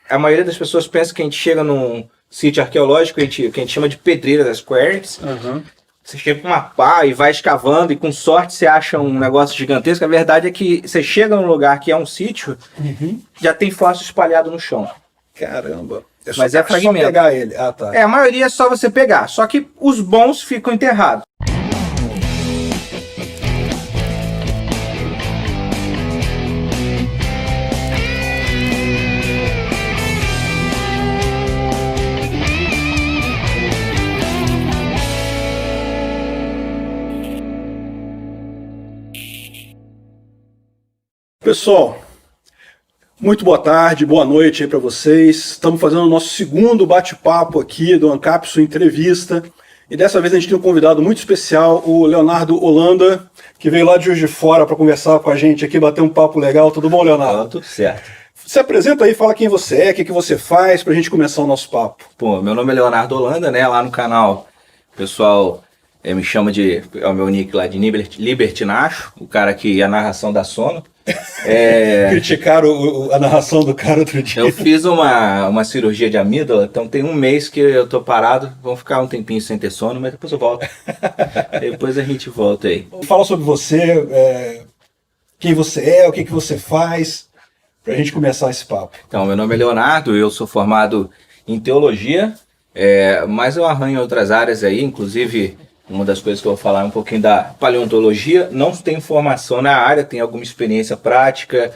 a maioria das pessoas pensa que a gente chega num sítio arqueológico, que a gente chama de pedreira das Quarries. Você chega com uma pá e vai escavando e com sorte você acha um negócio gigantesco. A verdade é que você chega num lugar que é um sítio, já tem fóssil espalhado no chão. Caramba. Mas é fragmento. Só pegar ele. Ah, tá. A maioria é só você pegar. Só que os bons ficam enterrados. Pessoal, muito boa tarde, boa noite aí para vocês. Estamos fazendo o nosso segundo bate-papo aqui do Ancapsu Entrevista. E dessa vez a gente tem um convidado muito especial, o Leonardo Holanda, que veio lá de Juiz de Fora para conversar com a gente aqui, bater um papo legal. Tudo bom, Leonardo? Tudo certo. Se apresenta aí, fala quem você é, o que você faz, para a gente começar o nosso papo. Pô, meu nome é Leonardo Holanda, né? Lá no canal, o pessoal me chama de... É o meu nick lá, de Libertinacho, o cara que a narração dá sono. Criticaram a narração do cara outro dia. Eu fiz uma cirurgia de amígdala, então tem um mês que eu tô parado, vamos ficar um tempinho sem ter sono, mas depois eu volto. Depois a gente volta aí. Fala sobre você, quem você é, o que você faz, pra gente começar esse papo. Então, meu nome é Leonardo, eu sou formado em teologia, mas eu arranho em outras áreas aí, inclusive... Uma das coisas que eu vou falar é um pouquinho da paleontologia. Não tenho formação na área, tenho alguma experiência prática,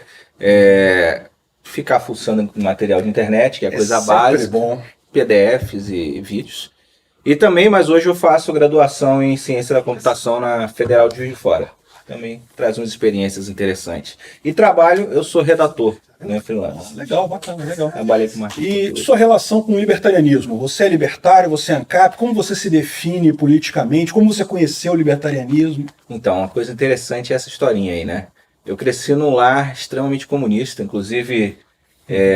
ficar fuçando material de internet, que é coisa básica, bom. PDFs e vídeos. E também, mas hoje eu faço graduação em Ciência da Computação na Federal de Juiz de Fora. Também traz umas experiências interessantes. E eu sou redator, né, freelance. Legal, bacana, legal. Trabalhei com marketing. E sua relação com o libertarianismo? Você é libertário, você é ANCAP? Como você se define politicamente? Como você conheceu o libertarianismo? Então, uma coisa interessante é essa historinha aí, né? Eu cresci num lar extremamente comunista. Inclusive,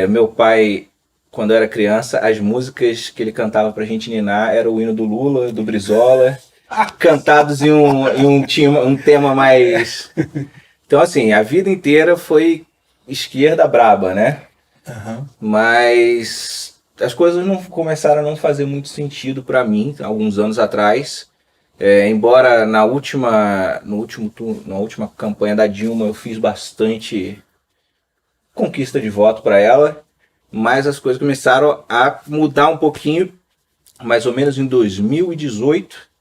meu pai, quando eu era criança, as músicas que ele cantava pra gente ninar era o hino do Lula, do Brizola, cantados em um tema mais... Então, assim, a vida inteira foi esquerda braba, né? Mas as coisas não começaram a não fazer muito sentido para mim, alguns anos atrás. Embora na última campanha da Dilma eu fiz bastante conquista de voto para ela, mas as coisas começaram a mudar um pouquinho, mais ou menos em 2018.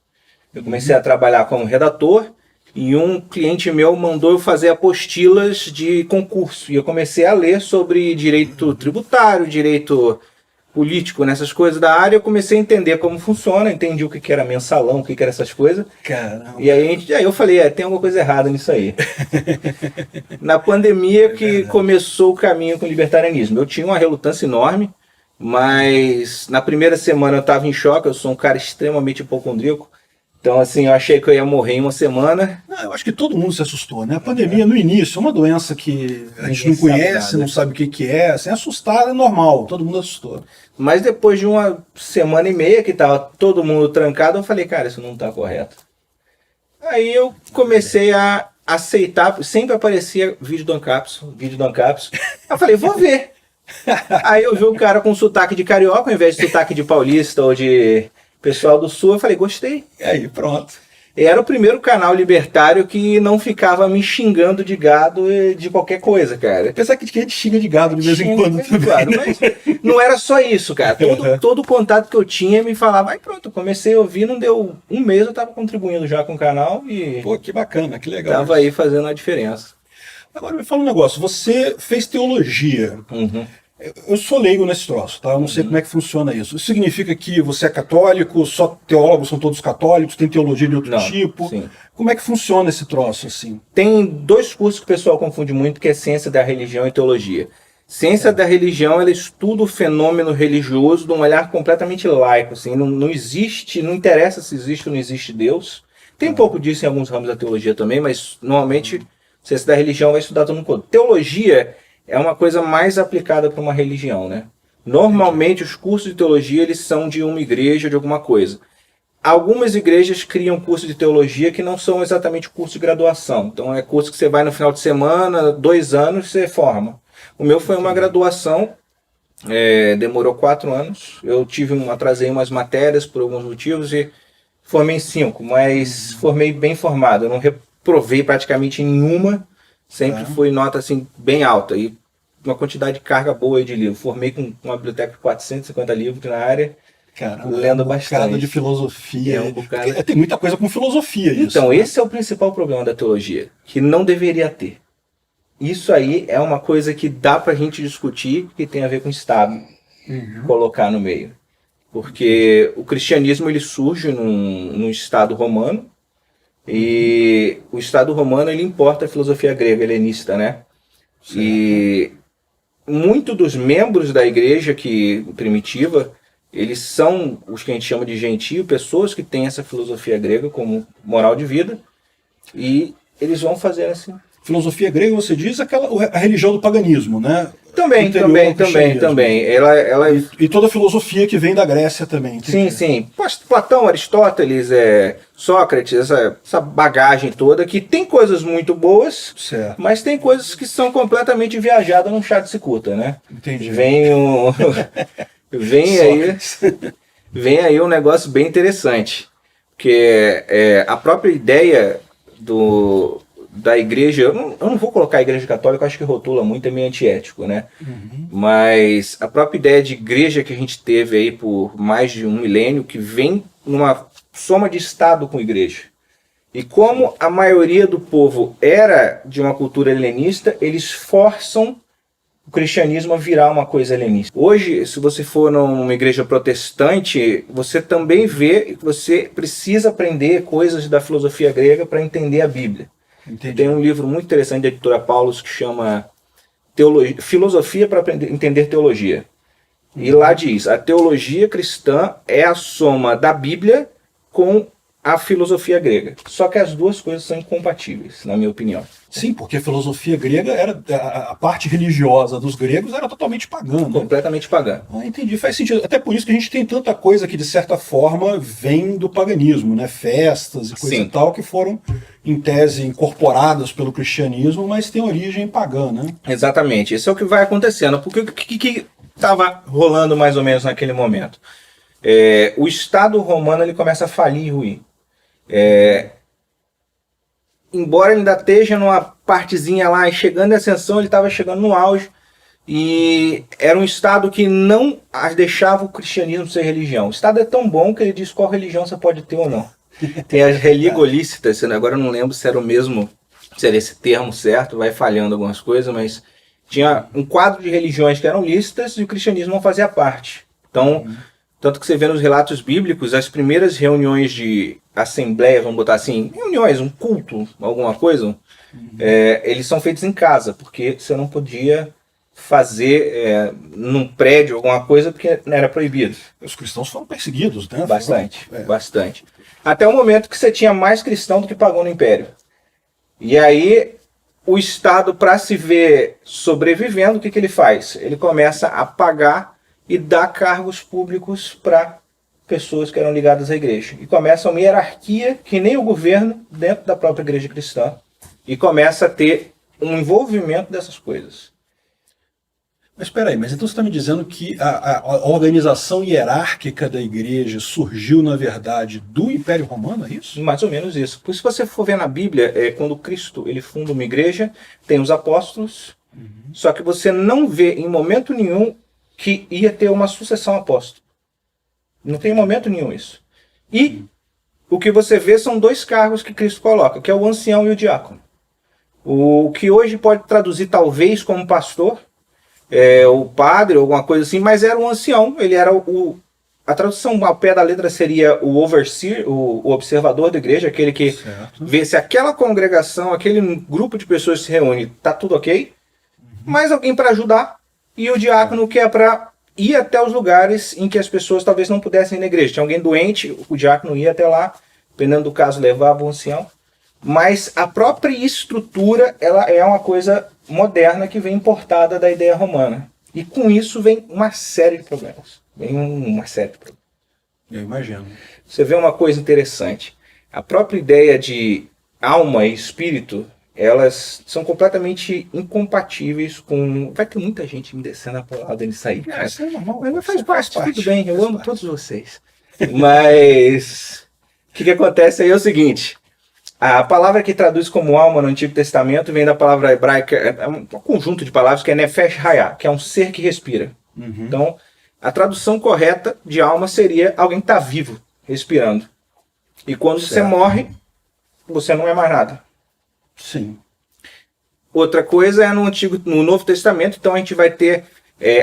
Eu comecei a trabalhar como redator e um cliente meu mandou eu fazer apostilas de concurso. E eu comecei a ler sobre direito tributário, direito político, nessas coisas da área. Eu comecei a entender como funciona, entendi o que era mensalão, o que era essas coisas. Caramba. E aí eu falei, tem alguma coisa errada nisso aí. Na pandemia que começou o caminho com o libertarianismo. Eu tinha uma relutância enorme, mas na primeira semana eu estava em choque. Eu sou um cara extremamente hipocondríaco. Então, assim, eu achei que eu ia morrer em uma semana. Eu acho que todo mundo se assustou, né? A pandemia, no início, é uma doença que a gente não conhece, não sabe o que é. Assim, assustar é normal, todo mundo assustou. Mas depois de uma semana e meia que estava todo mundo trancado, eu falei, cara, isso não está correto. Aí eu comecei a aceitar, sempre aparecia vídeo do Ancapsu. Eu falei, vou ver. Aí eu vi o cara com sotaque de carioca, ao invés de sotaque de paulista ou de... pessoal do Sul, eu falei, gostei. E aí, pronto. Era o primeiro canal libertário que não ficava me xingando de gado e de qualquer coisa, cara. Apesar que a gente xinga de gado de vez em quando também. Claro, mas não era só isso, cara. Todo o contato que eu tinha me falava, aí pronto, eu comecei a ouvir, não deu um mês, eu tava contribuindo já com o canal e... Pô, que bacana, que legal. Tava aí fazendo a diferença. Agora me fala um negócio, você fez teologia. Eu sou leigo nesse troço, tá? Eu não sei como é que funciona isso. Isso significa que você é católico, só teólogos são todos católicos, tem teologia de outro tipo? Sim. Como é que funciona esse troço, assim? Tem dois cursos que o pessoal confunde muito, que é ciência da religião e teologia. Ciência da religião, ela estuda o fenômeno religioso de um olhar completamente laico, assim, não existe, não interessa se existe ou não existe Deus. Tem um pouco disso em alguns ramos da teologia também, mas normalmente ciência da religião vai estudar todo mundo. Teologia é uma coisa mais aplicada para uma religião, né? Normalmente os cursos de teologia eles são de uma igreja, de alguma coisa. Algumas igrejas criam curso de teologia que não são exatamente curso de graduação. Então é curso que você vai no final de semana, 2 anos, você forma. O meu foi uma graduação demorou 4 anos. Eu atrasei umas matérias por alguns motivos e formei em 5, mas formei bem formado. Eu não reprovei praticamente em nenhuma, sempre foi nota assim, bem alta e uma quantidade de carga boa aí de livro. Formei com uma biblioteca de 450 livros na área. Caramba, lendo um bastante. bocado de filosofia. Um bocado... Tem muita coisa com filosofia isso. Então, esse é o principal problema da teologia, que não deveria ter. Isso aí é uma coisa que dá pra gente discutir, que tem a ver com o Estado, colocar no meio. Porque o cristianismo ele surge num Estado romano, e o Estado romano ele importa a filosofia grega helenista, né? Certo. E muitos dos membros da igreja primitiva, eles são os que a gente chama de gentio, pessoas que têm essa filosofia grega como moral de vida, e eles vão fazer assim. Filosofia grega, você diz, a religião do paganismo, né? Também. E toda a filosofia que vem da Grécia também. Sim. Platão, Aristóteles, Sócrates, essa bagagem toda, que tem coisas muito boas, certo, mas tem coisas que são completamente viajadas num chá de cicuta, né? Entendi. Vem aí um negócio bem interessante, porque a própria ideia da igreja, eu não vou colocar a igreja católica, eu acho que rotula muito, é meio antiético, né? Mas a própria ideia de igreja que a gente teve aí por mais de 1 milênio, que vem numa soma de Estado com igreja. E como a maioria do povo era de uma cultura helenista, eles forçam o cristianismo a virar uma coisa helenista. Hoje, se você for numa igreja protestante, você também vê que você precisa aprender coisas da filosofia grega para entender a Bíblia. Entendi. Tem um livro muito interessante da editora Paulus que chama Filosofia para Entender Teologia. E lá diz, a teologia cristã é a soma da Bíblia com a filosofia grega. Só que as duas coisas são incompatíveis, na minha opinião. Sim, porque a filosofia grega a parte religiosa dos gregos era totalmente pagã. Completamente pagã. Entendi, faz sentido. Até por isso que a gente tem tanta coisa que, de certa forma, vem do paganismo, né? Festas e coisa e tal, que foram, em tese, incorporadas pelo cristianismo, mas têm origem pagã, né? Exatamente. Isso é o que vai acontecendo. Porque o que estava rolando mais ou menos naquele momento? O Estado romano ele começa a falir e ruir. Embora ele ainda esteja numa partezinha lá, chegando em ascensão, ele estava chegando no auge, e era um Estado que não deixava o cristianismo ser religião. O Estado é tão bom que ele diz qual religião você pode ter ou não. Tem as religolícitas, agora eu não lembro se era se era esse termo certo, vai falhando algumas coisas, mas tinha um quadro de religiões que eram lícitas e o cristianismo não fazia parte. Então, tanto que você vê nos relatos bíblicos, as primeiras reuniões de assembleia, vamos botar assim, reuniões, um culto, alguma coisa, eles são feitos em casa, porque você não podia fazer num prédio alguma coisa porque era proibido. Os cristãos foram perseguidos, né? Bastante. Até o momento que você tinha mais cristão do que pagão no Império. E aí, o Estado, para se ver sobrevivendo, o que ele faz? Ele começa a pagar e dar cargos públicos para pessoas que eram ligadas à igreja. E começa uma hierarquia que nem o governo dentro da própria igreja cristã. E começa a ter um envolvimento dessas coisas. Mas espera aí, mas então você está me dizendo que a organização hierárquica da igreja surgiu, na verdade, do Império Romano, é isso? Mais ou menos isso. Por isso, se você for ver na Bíblia, quando Cristo ele funda uma igreja, tem os apóstolos, só que você não vê em momento nenhum que ia ter uma sucessão apóstolo. Não tem em momento nenhum isso. E o que você vê são 2 cargos que Cristo coloca, que é o ancião e o diácono. O que hoje pode traduzir talvez como pastor, o padre, alguma coisa assim, mas era um ancião, ele era a tradução ao pé da letra seria o overseer, o observador da igreja, aquele que vê se aquela congregação, aquele grupo de pessoas se reúne, tá tudo ok, mais alguém para ajudar, e o diácono que é para ir até os lugares em que as pessoas talvez não pudessem ir na igreja. Tinha alguém doente, o diácono ia até lá, dependendo do caso, levava o ancião. Mas a própria estrutura ela é uma coisa moderna que vem importada da ideia romana. E com isso vem uma série de problemas. Eu imagino. Você vê uma coisa interessante. A própria ideia de alma e espírito, elas são completamente incompatíveis com... Vai ter muita gente me descendo a porrada nisso aí, cara. Isso é normal, Mas faz parte, tudo bem, eu amo parte. todos vocês. Mas o que acontece aí é o seguinte, a palavra que traduz como alma no Antigo Testamento vem da palavra hebraica, é um conjunto de palavras que é Nefesh Hayah, que é um ser que respira. Então, a tradução correta de alma seria alguém que está vivo, respirando. E quando você morre, você não é mais nada. Sim. Outra coisa é no Novo Testamento, então a gente vai ter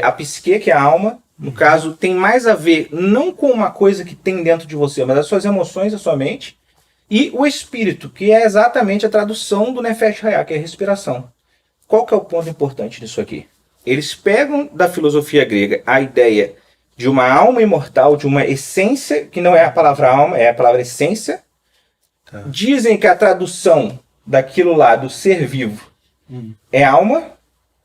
a psique, que é a alma. No caso, tem mais a ver não com uma coisa que tem dentro de você, mas as suas emoções, a sua mente. E o espírito, que é exatamente a tradução do Nefesh Hayah, que é a respiração. Qual que é o ponto importante disso aqui? Eles pegam da filosofia grega a ideia de uma alma imortal, de uma essência, que não é a palavra alma, é a palavra essência. Tá. Dizem que a tradução daquilo lá, do ser vivo, é alma,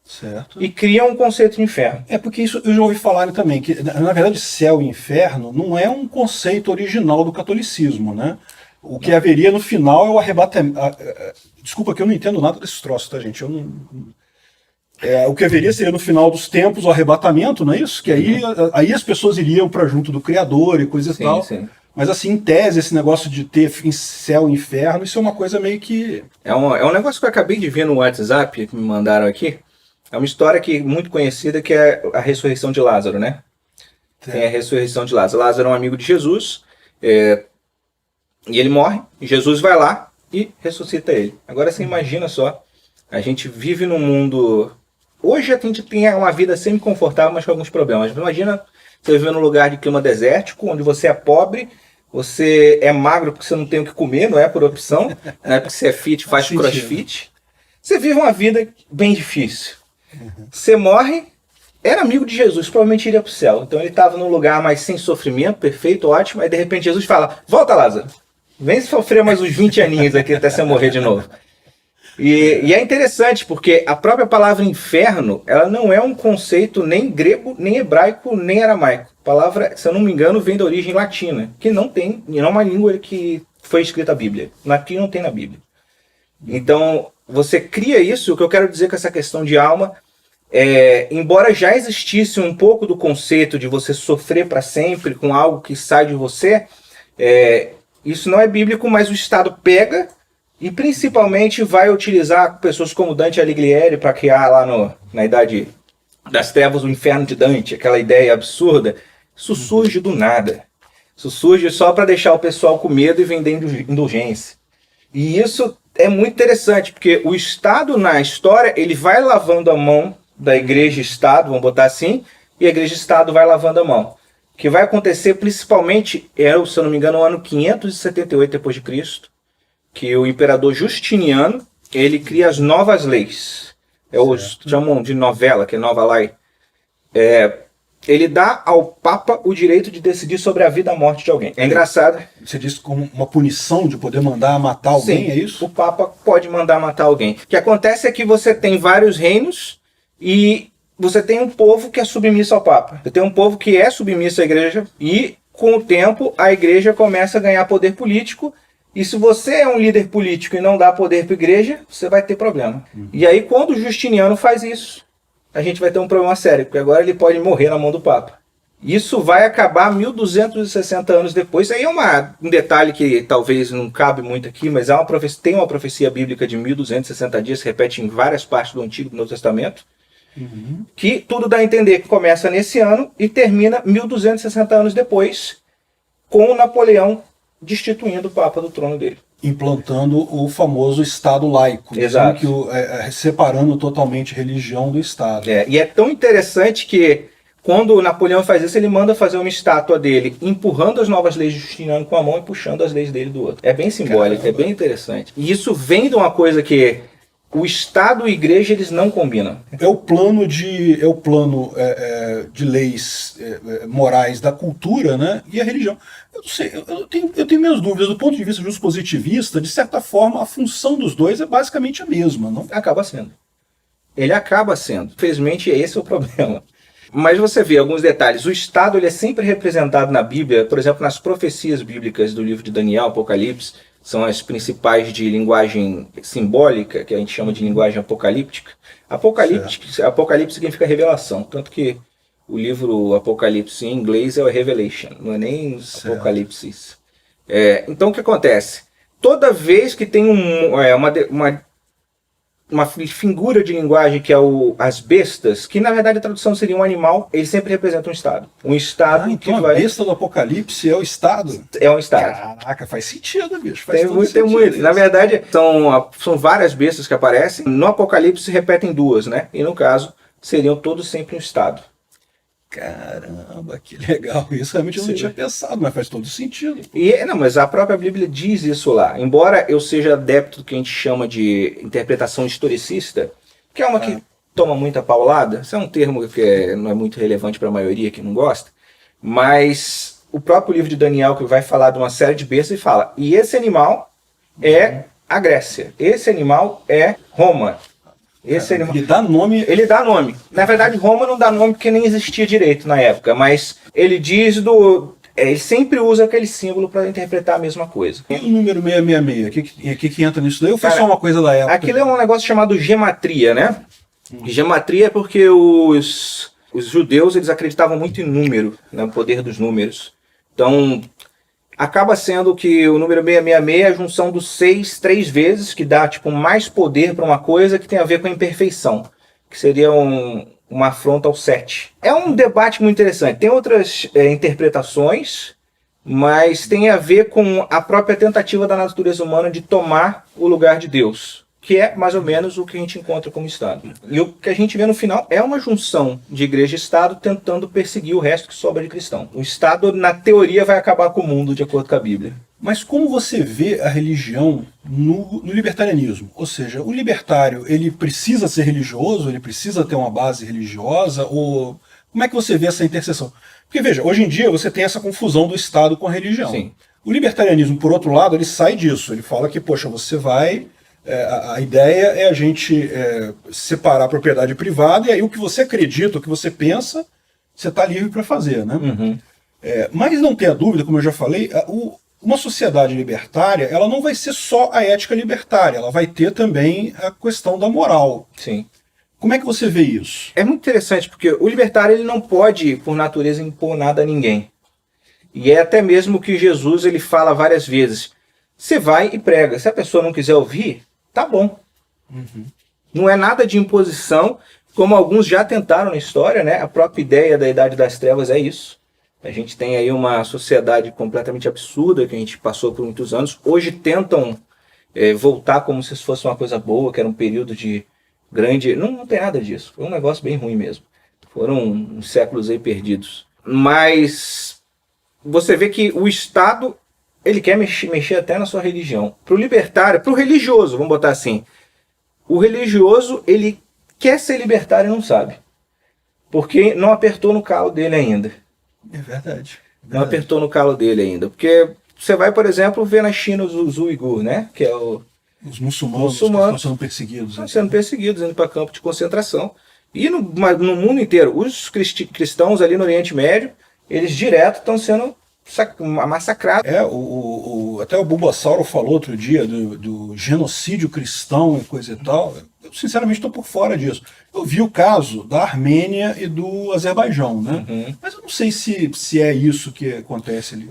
Certo. e criam um conceito de inferno. É porque isso eu já ouvi falar também, que na verdade céu e inferno não é um conceito original do catolicismo, né? O que haveria no final é o arrebatamento. Desculpa que eu não entendo nada desses troços, tá, gente? Eu não... o que haveria seria no final dos tempos o arrebatamento, não é isso? Que aí as pessoas iriam para junto do Criador e coisa e tal. Sim. Mas assim, em tese, esse negócio de ter céu e inferno, isso é uma coisa meio que... É um negócio que eu acabei de ver no WhatsApp, que me mandaram aqui. É uma história muito conhecida, que é a ressurreição de Lázaro, né? Tem a ressurreição de Lázaro. Lázaro é um amigo de Jesus, e ele morre, e Jesus vai lá e ressuscita ele. Agora você imagina só, a gente vive num mundo... Hoje a gente tem uma vida semi-confortável, mas com alguns problemas. Imagina você viver num lugar de clima desértico, onde você é pobre, você é magro porque você não tem o que comer, não é por opção, não é porque você é fit, faz crossfit. Você vive uma vida bem difícil. Você morre, era amigo de Jesus, provavelmente iria para o céu. Então ele estava num lugar mais sem sofrimento, perfeito, ótimo, aí de repente Jesus fala, volta Lázaro, vem sofrer mais uns 20 aninhos aqui até você morrer de novo. E é interessante, porque a própria palavra inferno, ela não é um conceito nem grego, nem hebraico, nem aramaico. A palavra, se eu não me engano, vem da origem latina, que não é uma língua que foi escrita a Bíblia. Latim não tem na Bíblia. Então, você cria isso. O que eu quero dizer com essa questão de alma embora já existisse um pouco do conceito de você sofrer para sempre com algo que sai de você, isso não é bíblico, mas o Estado pega e principalmente vai utilizar pessoas como Dante Alighieri para criar lá na Idade das Trevas o Inferno de Dante, aquela ideia absurda. Isso surge do nada. Isso surge só para deixar o pessoal com medo e vender indulgência. E isso é muito interessante, porque o Estado na história, ele vai lavando a mão da Igreja-Estado, vamos botar assim, e a Igreja-Estado vai lavando a mão. O que vai acontecer principalmente se eu não me engano, no ano 578 d.C., que o imperador Justiniano, ele cria as novas leis. Chamam de novela, que é nova lei. Ele dá ao Papa o direito de decidir sobre a vida e a morte de alguém. É engraçado. Você disse como uma punição de poder mandar matar alguém, Sim, é isso? O Papa pode mandar matar alguém. O que acontece é que você tem vários reinos e você tem um povo que é submisso ao Papa. Você tem um povo que é submisso à igreja e, com o tempo, a igreja começa a ganhar poder político. E se você é um líder político e não dá poder para a igreja, você vai ter problema. E aí, quando o Justiniano faz isso, a gente vai ter um problema sério, porque agora ele pode morrer na mão do Papa. Isso vai acabar 1260 anos depois. Aí é um detalhe que talvez não cabe muito aqui, mas tem uma profecia bíblica de 1260 dias, que repete em várias partes do Antigo e do Novo Testamento, que tudo dá a entender que começa nesse ano e termina 1260 anos depois, com Napoleão destituindo o Papa do trono dele. Implantando o famoso Estado laico. Exato. Separando totalmente religião do Estado. E é tão interessante que quando Napoleão faz isso, ele manda fazer uma estátua dele, empurrando as novas leis de Justiniano com a mão e puxando as leis dele do outro. É bem simbólico, Caramba. É bem interessante. E isso vem de uma coisa que o Estado e a igreja, eles não combinam. É o plano de leis morais da cultura, né? E a religião. Eu não sei, eu tenho minhas dúvidas. Do ponto de vista positivista, de certa forma, a função dos dois é basicamente a mesma, não? Acaba sendo. Ele acaba sendo. Infelizmente, esse é o problema. Mas você vê alguns detalhes. O Estado ele é sempre representado na Bíblia, por exemplo, nas profecias bíblicas do livro de Daniel, Apocalipse. são as principais de linguagem simbólica, que a gente chama de linguagem apocalíptica. Apocalipse significa revelação, tanto que o livro Apocalipse em inglês é o Revelation, não é nem Apocalipse. Então o que acontece? Toda vez que tem uma figura de linguagem que é as bestas, que na verdade a tradução seria um animal, ele sempre representa um estado. Um estado então a besta do Apocalipse é o estado? É um estado. Caraca, faz sentido, bicho. Tem muito. Na verdade, são várias bestas que aparecem. No Apocalipse se repetem duas, né? E no caso, seriam todos sempre um estado. Caramba, que legal. Isso realmente eu não tinha pensado, mas faz todo sentido. Mas a própria Bíblia diz isso lá. Embora eu seja adepto do que a gente chama de interpretação historicista, que é uma que toma muita paulada, isso é um termo que não é muito relevante para a maioria que não gosta, mas o próprio livro de Daniel, que vai falar de uma série de bestas, e fala, e esse animal é a Grécia, esse animal é Roma. Ele dá nome. Ele dá nome. Na verdade, Roma não dá nome porque nem existia direito na época, mas ele diz ele sempre usa aquele símbolo para interpretar a mesma coisa. E o número 666? O que entra nisso daí? Ou foi só uma coisa da época? Aquilo é um negócio chamado gematria, né? Gematria é porque os judeus eles acreditavam muito em número, no poder dos números. Então, acaba sendo que o número 666 é a junção dos 6 3 vezes, que dá tipo mais poder para uma coisa que tem a ver com a imperfeição, que seria uma afronta ao 7. É um debate muito interessante. Tem outras interpretações, mas tem a ver com a própria tentativa da natureza humana de tomar o lugar de Deus, que é mais ou menos o que a gente encontra como Estado. E o que a gente vê no final é uma junção de igreja e Estado tentando perseguir o resto que sobra de cristão. O Estado, na teoria, vai acabar com o mundo, de acordo com a Bíblia. Mas como você vê a religião no libertarianismo? Ou seja, o libertário, ele precisa ser religioso? Ele precisa ter uma base religiosa? Ou como é que você vê essa interseção? Porque, veja, hoje em dia você tem essa confusão do Estado com a religião. Sim. O libertarianismo, por outro lado, ele sai disso. Ele fala que, poxa, você vai... a ideia é a gente separar a propriedade privada e aí o que você acredita, o que você pensa, você está livre para fazer, né? Uhum. Mas não tenha dúvida, como eu já falei, uma sociedade libertária, ela não vai ser só a ética libertária, ela vai ter também a questão da moral. Sim. Como é que você vê isso? É muito interessante, porque o libertário ele não pode, por natureza, impor nada a ninguém. E é até mesmo que Jesus ele fala várias vezes. Você vai e prega. Se a pessoa não quiser ouvir, tá bom. Uhum. Não é nada de imposição, como alguns já tentaram na história, né? A própria ideia da Idade das Trevas é isso. A gente tem aí uma sociedade completamente absurda que a gente passou por muitos anos. Hoje tentam voltar como se isso fosse uma coisa boa, que era um período de grande... Não tem nada disso. Foi um negócio bem ruim mesmo. Foram uns séculos aí perdidos. Mas você vê que o Estado... ele quer mexer até na sua religião. Para o libertário, para o religioso, vamos botar assim. O religioso, ele quer ser libertário e não sabe. Porque não apertou no calo dele ainda. É verdade. Não apertou no calo dele ainda. Porque você vai, por exemplo, ver na China os uigur, né? Que é os muçulmanos que estão sendo perseguidos. Estão sendo perseguidos, indo para campo de concentração. E no mundo inteiro. Os cristãos ali no Oriente Médio, eles direto estão sendo... massacrado. Até o Bulbasauro falou outro dia do genocídio cristão e coisa e tal. Eu sinceramente estou por fora disso. Eu vi o caso da Armênia e do Azerbaijão, né? Uhum. Mas eu não sei se é isso que acontece ali.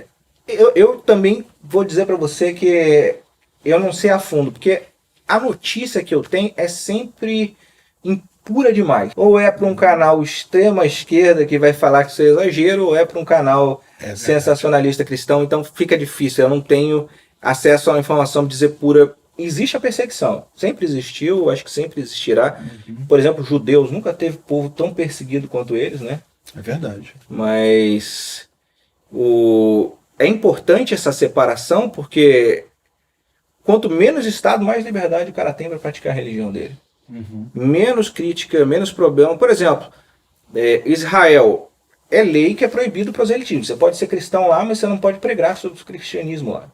Eu também vou dizer para você que eu não sei a fundo, porque a notícia que eu tenho é sempre impura demais. Ou é para um canal extrema esquerda que vai falar que isso é exagero, ou é para um canal sensacionalista cristão, então fica difícil, eu não tenho acesso à informação de dizer pura. Existe a perseguição, sempre existiu, acho que sempre existirá. Uhum. Por exemplo, judeus, nunca teve povo tão perseguido quanto eles, né? É verdade. Mas é importante essa separação, porque quanto menos Estado, mais liberdade o cara tem para praticar a religião dele. Uhum. Menos crítica, menos problema. Por exemplo, Israel... é lei que é proibido para os elitistas. Você pode ser cristão lá, mas você não pode pregar sobre o cristianismo lá.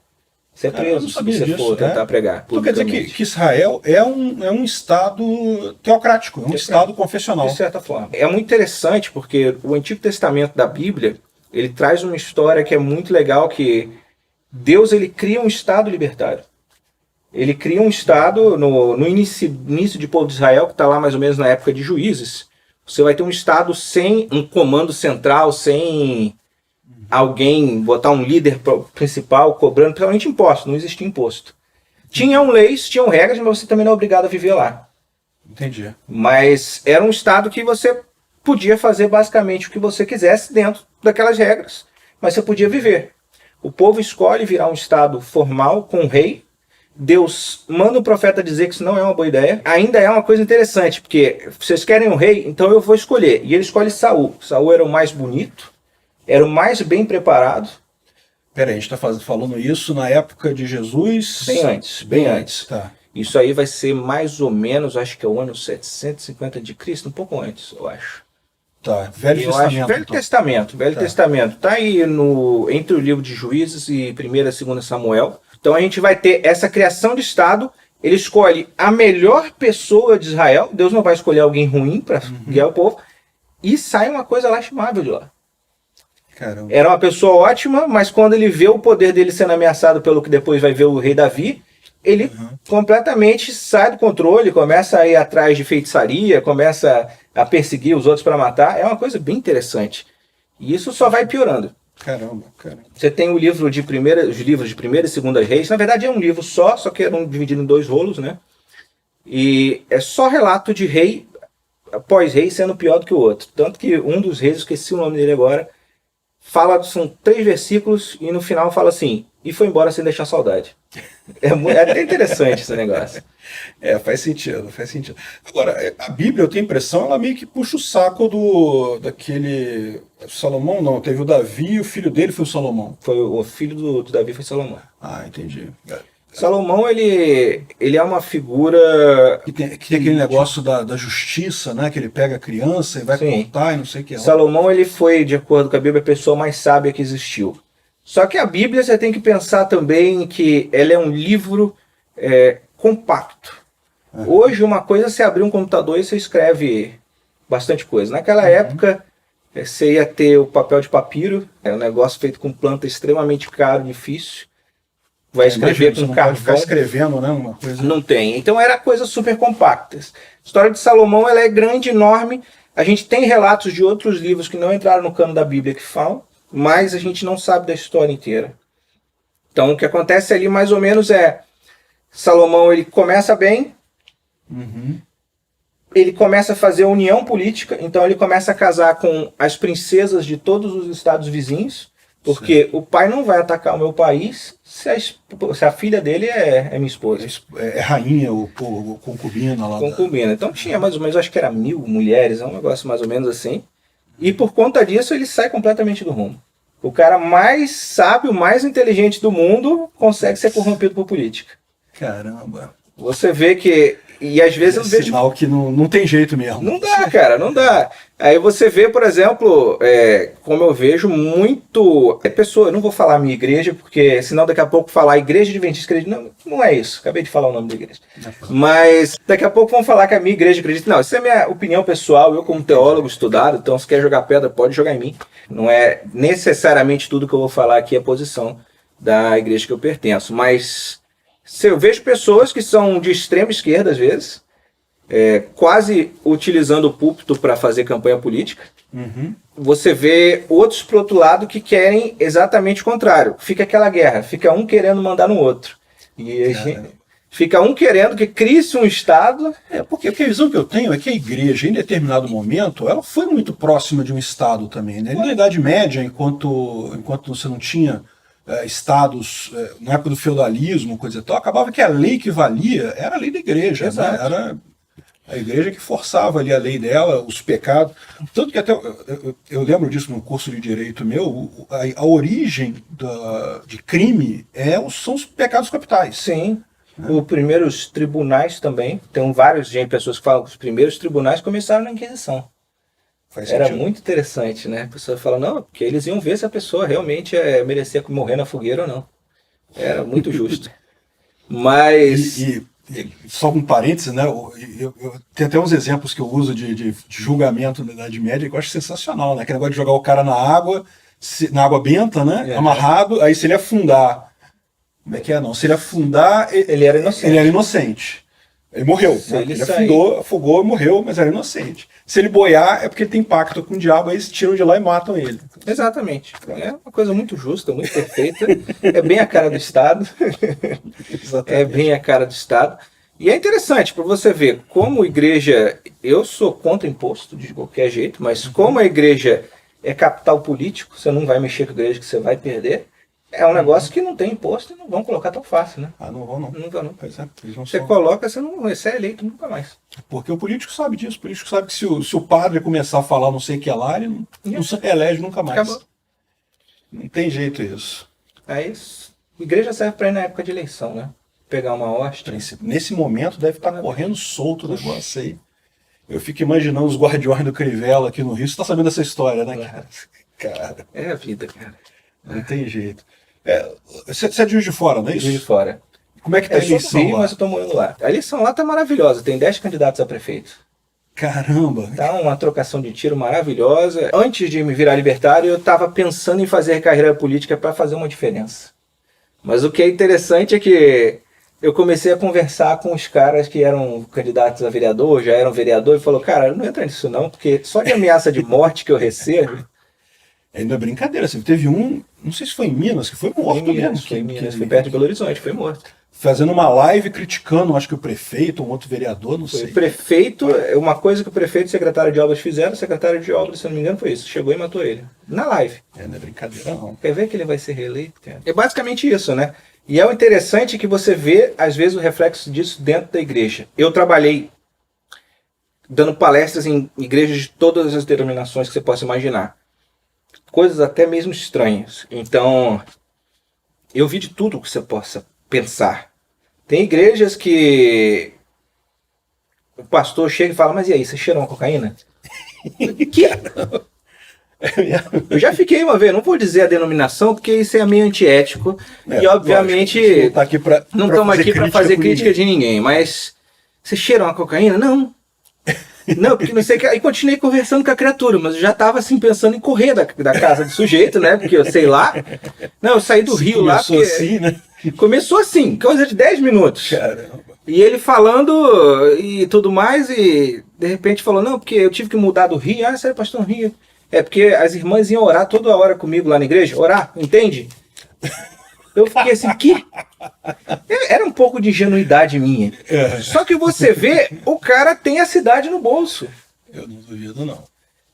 Você é preso se você for tentar pregar. Então quer dizer que Israel é um Estado teocrático, é um Estado confessional. De certa forma. É muito interessante porque o Antigo Testamento da Bíblia, ele traz uma história que é muito legal, que Deus ele cria um Estado libertário. ele cria um Estado no início de povo de Israel, que está lá mais ou menos na época de Juízes. Você vai ter um Estado sem um comando central, sem alguém, botar um líder principal cobrando, principalmente imposto, não existia imposto. Tinham leis, tinham regras, mas você também não é obrigado a viver lá. Entendi. Mas era um Estado que você podia fazer basicamente o que você quisesse dentro daquelas regras, mas você podia viver. O povo escolhe virar um Estado formal com um rei. Deus manda o profeta dizer que isso não é uma boa ideia. Ainda é uma coisa interessante, porque vocês querem um rei, então eu vou escolher. E ele escolhe Saul. Saul era o mais bonito, era o mais bem preparado. Peraí, a gente está falando isso na época de Jesus? Bem antes. Tá. Isso aí vai ser mais ou menos, acho que é o ano 750 de Cristo, um pouco antes, eu acho. Tá, Velho Testamento. Velho então. Testamento, Velho Testamento. Tá aí entre o livro de Juízes e 1ª e 2ª Samuel. Então a gente vai ter essa criação de Estado. Ele escolhe a melhor pessoa de Israel. Deus não vai escolher alguém ruim para guiar o povo. E sai uma coisa lastimável de lá. Caramba. Era uma pessoa ótima, mas quando ele vê o poder dele sendo ameaçado pelo que depois vai ver o rei Davi, ele completamente sai do controle, começa a ir atrás de feitiçaria, começa a perseguir os outros para matar. É uma coisa bem interessante. E isso só vai piorando. Caramba. Você tem os livros de 1ª e 2ª Reis. Na verdade é um livro só que eram dividido em 2 rolos, né? E é só relato de rei após rei sendo pior do que o outro. Tanto que um dos reis, esqueci o nome dele agora, são 3 versículos e no final fala assim: e foi embora sem deixar saudade. É até interessante esse negócio. Faz sentido. Agora, a Bíblia, eu tenho a impressão, ela meio que puxa o saco daquele Salomão, não, teve o Davi e o filho dele foi o Salomão. O filho do Davi foi Salomão. Ah, entendi. Salomão, ele é uma figura... Que tem aquele negócio da justiça, né? Que ele pega a criança e vai contar e não sei o que. Salomão, ele foi, de acordo com a Bíblia, a pessoa mais sábia que existiu. Só que a Bíblia, você tem que pensar também que ela é um livro compacto. Hoje, uma coisa é você abrir um computador e você escreve bastante coisa. Naquela época, você ia ter o papel de papiro, é um negócio feito com planta extremamente caro, difícil. Vai escrever com carvão. Ficar escrevendo, né? Uma coisa... Não tem. Então era coisas super compactas. A história de Salomão, ela é grande, enorme. A gente tem relatos de outros livros que não entraram no cano da Bíblia que falam, mas a gente não sabe da história inteira. Então o que acontece ali mais ou menos Salomão, ele começa bem, ele começa a fazer união política, então ele começa a casar com as princesas de todos os estados vizinhos, porque o pai não vai atacar o meu país se a filha dele é minha esposa. É rainha ou concubina lá. Concubina. Então tinha mais ou menos, acho que era 1000 mulheres, é um negócio mais ou menos assim. E por conta disso ele sai completamente do rumo. O cara mais sábio, mais inteligente do mundo consegue ser corrompido por política. Caramba. Você vê que... E às vezes eu vejo... sinal que não tem jeito mesmo. Não dá, cara, não dá. Aí você vê, por exemplo, como eu vejo muito... eu não vou falar minha igreja, porque senão daqui a pouco falar igreja adventista, não é isso. Acabei de falar o nome da igreja. Mas daqui a pouco vão falar que a minha igreja acredita. Não, isso é minha opinião pessoal, eu como teólogo estudado, então se quer jogar pedra, pode jogar em mim. Não é necessariamente tudo que eu vou falar aqui é a posição da igreja que eu pertenço, mas... eu vejo pessoas que são de extrema esquerda, às vezes, quase utilizando o púlpito para fazer campanha política. Você vê outros, por outro lado, que querem exatamente o contrário. Fica aquela guerra, fica um querendo mandar no outro. E fica um querendo que crie-se um Estado. Porque a visão que eu tenho é que a igreja, em determinado momento, ela foi muito próxima de um Estado também. Né? Na Idade Média, enquanto você não tinha... estados, na época do feudalismo, coisa e tal, acabava que a lei que valia era a lei da igreja, né? Era a igreja que forçava ali a lei dela, os pecados. Tanto que até eu lembro disso no curso de direito meu, a origem de crime são os pecados capitais. Sim. Os primeiros tribunais também, tem várias pessoas que falam que os primeiros tribunais começaram na Inquisição. Era muito interessante, né? A pessoa fala, não, porque eles iam ver se a pessoa realmente merecia morrer na fogueira ou não. Era muito justo. Mas... E só um parênteses, né? Tem até uns exemplos que eu uso de julgamento da Idade Média que eu acho sensacional, né? Aquele negócio de jogar o cara na água benta, né? Amarrado, aí se ele afundar Como é que é? Não, se ele afundar, Ele era inocente. ele era inocente. Ele morreu. Se Né? ele Ele sair- afogou, morreu, mas era inocente. Se ele boiar, é porque ele tem pacto com o diabo, aí eles tiram de lá e matam ele. Exatamente. É uma coisa muito justa, muito perfeita. É bem a cara do Estado. É bem a cara do Estado. E é interessante para você ver como igreja. Eu sou contra imposto de qualquer jeito, mas como a igreja é capital político, você não vai mexer com a igreja que você vai perder. É um negócio que não tem imposto e não vão colocar tão fácil, né? Ah, não vão não. Não vão, não. Pois é, eles não Você são. coloca, você não vai ser eleito nunca mais. Porque o político sabe disso. O político sabe que se o padre começar a falar não sei o que lá, ele não se reelege nunca mais. Acabou. Não tem jeito isso. Aí, igreja serve para ir na época de eleição, né? Pegar uma hóstia. Nesse momento deve estar correndo solto o negócio aí. Eu fico imaginando os guardiões do Crivella aqui no Rio. Você está sabendo dessa história, né, cara? Cara, É a vida, cara. não tem jeito. Você é de Juiz de Fora, não é isso? Juiz de Fora. Como é que tá a Eu sou do eleição Rio, lá? mas eu tô morando lá. A eleição lá tá maravilhosa. Tem 10 candidatos a prefeito. Caramba! Tá uma trocação de tiro maravilhosa. Antes de me virar libertário, eu tava pensando em fazer carreira política para fazer uma diferença. Mas o que é interessante é que eu comecei a conversar com os caras que eram candidatos a vereador, já eram vereador, e falou, cara, não entra nisso não, porque só de ameaça de morte que eu recebo... Ainda é brincadeira. Assim, teve um, não sei se foi em Minas, que foi morto mesmo. Foi perto de Belo Horizonte, foi morto. Fazendo uma live criticando, acho que o prefeito, um outro vereador, não Foi sei. prefeito, uma coisa que o prefeito e o secretário de obras fizeram, o secretário de obras, se eu não me engano, foi isso. Chegou e matou ele. Na live. Não é brincadeira, não. Quer ver que ele vai ser reeleito, cara? É basicamente isso, né? E é o interessante que você vê, às vezes, o reflexo disso dentro da igreja. Eu trabalhei dando palestras em igrejas de todas as denominações que você possa imaginar. Coisas até mesmo estranhas. Então, eu vi de tudo que você possa pensar. Tem igrejas que o pastor chega e fala, mas e aí, você cheirou uma cocaína? Que? Eu já fiquei uma vez, não vou dizer a denominação, porque isso é meio antiético. E obviamente lógico, a gente não tá aqui pra, não pra estamos fazer aqui para crítica fazer com crítica ninguém. de ninguém, mas você cheira uma cocaína? Não. Não, porque não sei o que. Aí continuei conversando com a criatura, mas eu já estava assim pensando em correr da casa do sujeito, né? Porque eu sei lá. Não, eu saí do Rio lá. Começou Porque... assim, né? Começou assim, coisa de 10 minutos. Caramba. E ele falando e tudo mais, e de repente falou, não, porque eu tive que mudar do Rio. Ah, sério, pastor, no Rio. É porque as irmãs iam orar toda hora comigo lá na igreja. Orar, entende? Eu fiquei assim, que? Era um pouco de ingenuidade minha. Só que você vê, o cara tem a cidade no bolso. Eu não duvido, não.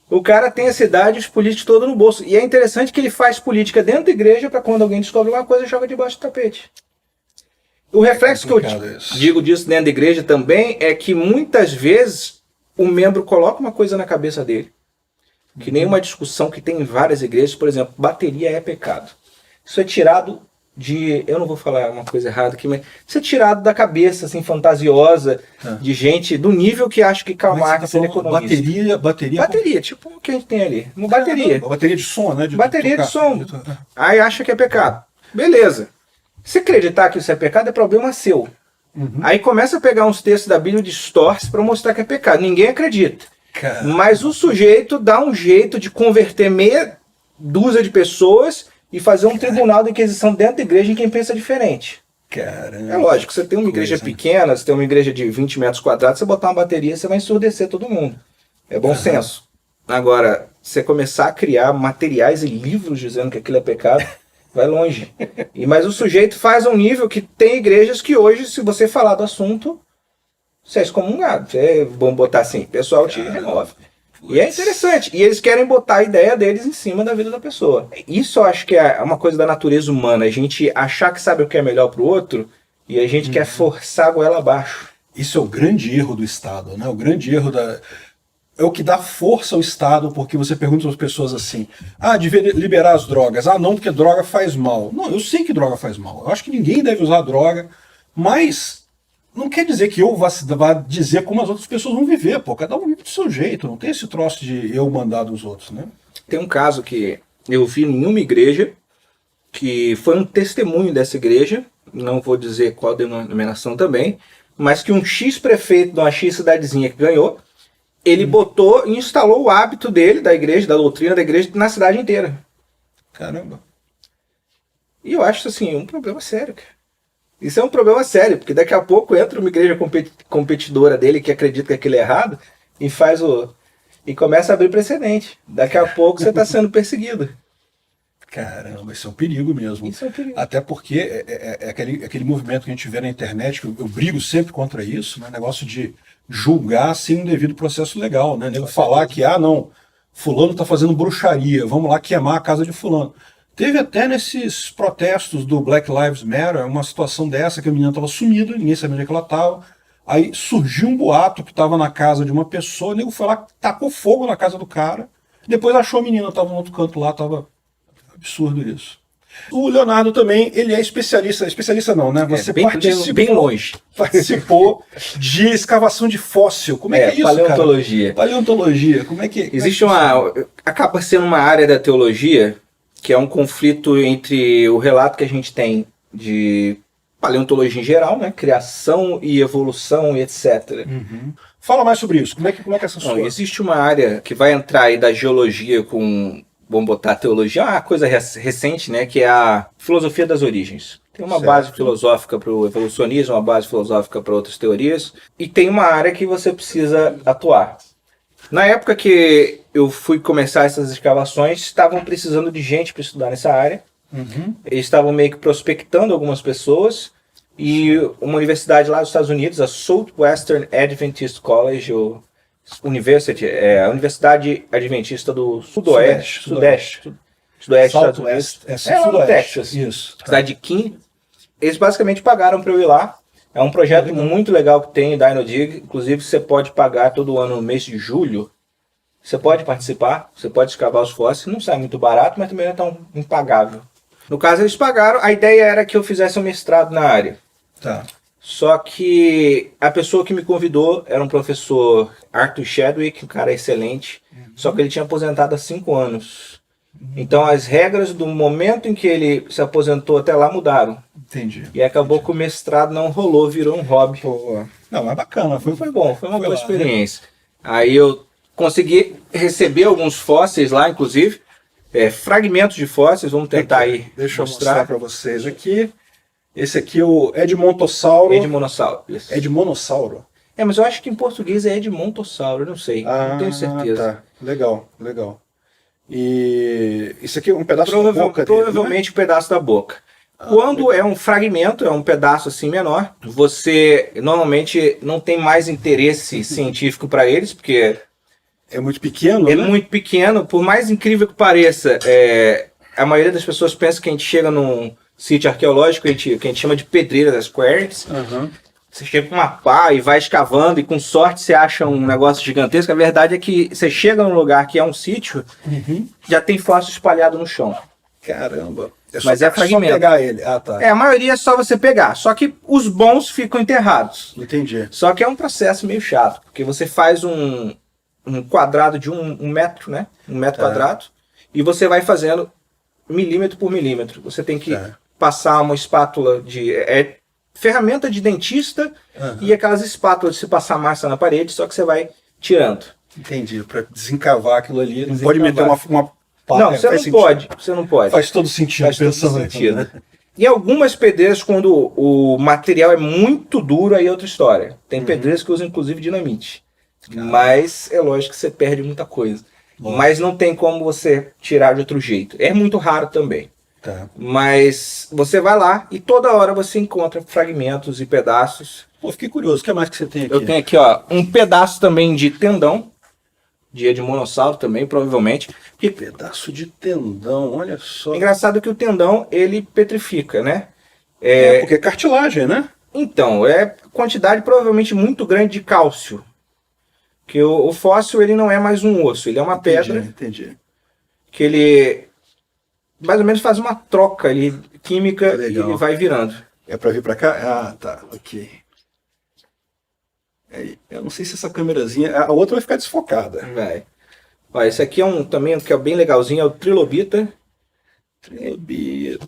O cara tem a cidade e os políticos todos no bolso. E é interessante que ele faz política dentro da igreja para quando alguém descobre alguma coisa, joga debaixo do tapete. O reflexo que eu digo disso dentro da igreja também é que muitas vezes o membro coloca uma coisa na cabeça dele. Que nem uma discussão que tem em várias igrejas, por exemplo, bateria é pecado. Isso é tirado de, eu não vou falar uma coisa errada aqui, mas isso é tirado da cabeça, assim, fantasiosa, de gente do nível que acha que Karl Marx é economista. Bateria, tipo o que a gente tem ali. Uma bateria. Bateria de som, né? Bateria de som. Aí acha que é pecado. Beleza. Se acreditar que isso é pecado, é problema seu. Aí começa a pegar uns textos da Bíblia e distorce para mostrar que é pecado. Ninguém acredita. Caramba. Mas o sujeito dá um jeito de converter meia dúzia de pessoas e fazer um tribunal de inquisição dentro da igreja em quem pensa diferente. Caramba. É lógico, você tem uma igreja pequena, você tem uma igreja de 20 metros quadrados, você botar uma bateria, você vai ensurdecer todo mundo. É bom senso. Agora, você começar a criar materiais e livros dizendo que aquilo é pecado, vai longe. Mas o sujeito faz um nível que tem igrejas que hoje, se você falar do assunto, você é excomungado. Vamos botar assim, o pessoal te remove. E é interessante. E eles querem botar a ideia deles em cima da vida da pessoa. Isso eu acho que é uma coisa da natureza humana. A gente achar que sabe o que é melhor pro outro e a gente quer forçar a goela abaixo. Isso é o grande erro do Estado, né? O grande erro da... É o que dá força ao Estado, porque você pergunta para as pessoas assim, devia liberar as drogas. Não, porque droga faz mal. Não, eu sei que droga faz mal. Eu acho que ninguém deve usar droga, mas não quer dizer que eu vá dizer como as outras pessoas vão viver, pô. Cada um vive do seu jeito, não tem esse troço de eu mandar dos outros, né? Tem um caso que eu vi em uma igreja, que foi um testemunho dessa igreja, não vou dizer qual denominação também, mas que um X-prefeito de uma X-cidadezinha que ganhou, ele botou e instalou o hábito dele, da igreja, da doutrina da igreja, na cidade inteira. Caramba. E eu acho assim, um problema sério, cara. Isso é um problema sério, porque daqui a pouco entra uma igreja competidora dele que acredita que aquilo é errado e faz o... e começa a abrir precedente. Daqui a pouco você está sendo perseguido. Caramba, isso é um perigo mesmo. Isso é um perigo. Até porque é aquele movimento que a gente vê na internet, que eu brigo sempre contra isso, né? Negócio de julgar sem um devido processo legal, né? Nego falar que, não, fulano está fazendo bruxaria, vamos lá queimar a casa de fulano. Teve até nesses protestos do Black Lives Matter uma situação dessa, que a menina estava sumida, ninguém sabia onde é que ela estava. Aí surgiu um boato que estava na casa de uma pessoa, o nego foi lá, tacou fogo na casa do cara, depois achou a menina, estava no outro canto lá, estava... Absurdo isso. O Leonardo também, ele é especialista não, né? Você bem longe. Participou de escavação de fóssil. Como é que é isso, paleontologia. Cara? Paleontologia, como é que... Existe acaba sendo uma área da teologia que é um conflito entre o relato que a gente tem de paleontologia em geral, né? Criação e evolução e etc. Uhum. Fala mais sobre isso. Como é que é essa sua? Existe uma área que vai entrar aí da geologia com... Vamos botar a teologia, uma coisa recente, né, que é a filosofia das origens. Tem uma base filosófica para o evolucionismo, uma base filosófica para outras teorias, e tem uma área que você precisa atuar. Na época que eu fui começar essas escavações, estavam precisando de gente para estudar nessa área. Uhum. Eles estavam meio que prospectando algumas pessoas, e uma universidade lá dos Estados Unidos, a Southwestern Adventist College, University, é a Universidade Adventista do Sudeste dos Estados Unidos. Lá no Texas. Isso. Cidade de Keene. Eles basicamente pagaram para eu ir lá. É um projeto muito legal que tem, Dino Dig. Inclusive, você pode pagar todo ano no mês de julho. Você pode participar, você pode escavar os fósseis. Não sai muito barato, mas também não é tão impagável. No caso, eles pagaram. A ideia era que eu fizesse um mestrado na área. Tá. Só que a pessoa que me convidou era um professor Arthur Chadwick, um cara excelente, só que ele tinha aposentado há 5 anos. Então as regras do momento em que ele se aposentou até lá mudaram. Entendi. E acabou que o mestrado não rolou, virou um hobby. Pô. Não, mas bacana. Foi bom, foi uma boa experiência. Né? Aí eu consegui receber alguns fósseis lá, inclusive, fragmentos de fósseis, vamos tentar aí Deixa eu mostrar para vocês aqui. Esse aqui é o Edmontossauro. Edmonossauro. Mas eu acho que em português é Edmontossauro, eu não sei, não tenho certeza. Tá. Legal. E isso aqui é um pedaço da boca dele, provavelmente um pedaço da boca. Quando é um fragmento, é um pedaço assim menor, você normalmente não tem mais interesse científico para eles, porque... É muito pequeno, né? Muito pequeno, por mais incrível que pareça, a maioria das pessoas pensa que a gente chega num sítio arqueológico, que a gente chama de pedreira das quartz. Uhum. Você chega com uma pá e vai escavando e com sorte você acha um negócio gigantesco. A verdade é que você chega num lugar que é um sítio, já tem fóssil espalhado no chão. Caramba. Mas é fragmento. Só pegar ele. Ah, tá. A maioria é só você pegar. Só que os bons ficam enterrados. Entendi. Só que é um processo meio chato, porque você faz um quadrado de um metro, né? 1 metro quadrado, e você vai fazendo milímetro por milímetro. Você tem que passar uma espátula de... ferramenta de dentista e aquelas espátulas de se passar massa na parede, só que você vai tirando. Entendi, para desencavar aquilo ali. Não pode meter uma não, você não pode. Faz todo sentido. Faz todo sentido. Né? E algumas pedreiras, quando o material é muito duro, aí é outra história. Tem pedreiras que usam inclusive dinamite. Mas é lógico que você perde muita coisa. Mas não tem como você tirar de outro jeito. É muito raro também. Tá. Mas você vai lá e toda hora você encontra fragmentos e pedaços. Pô, fiquei curioso. O que mais que você tem aqui? Eu tenho aqui, ó, um pedaço também de tendão. De Edmonossauro também, provavelmente. Que pedaço de tendão, olha só. Engraçado que o tendão, ele petrifica, né? Porque é cartilagem, né? Então, é quantidade provavelmente muito grande de cálcio. Que o fóssil, ele não é mais um osso, ele é uma pedra. Entendi. Que ele mais ou menos faz uma troca ali, química, e ele vai virando. É para vir para cá? Ah, tá, ok. Eu não sei se essa câmerazinha... A outra vai ficar desfocada. Vai. Ó, esse aqui é também que é bem legalzinho, é o Trilobita.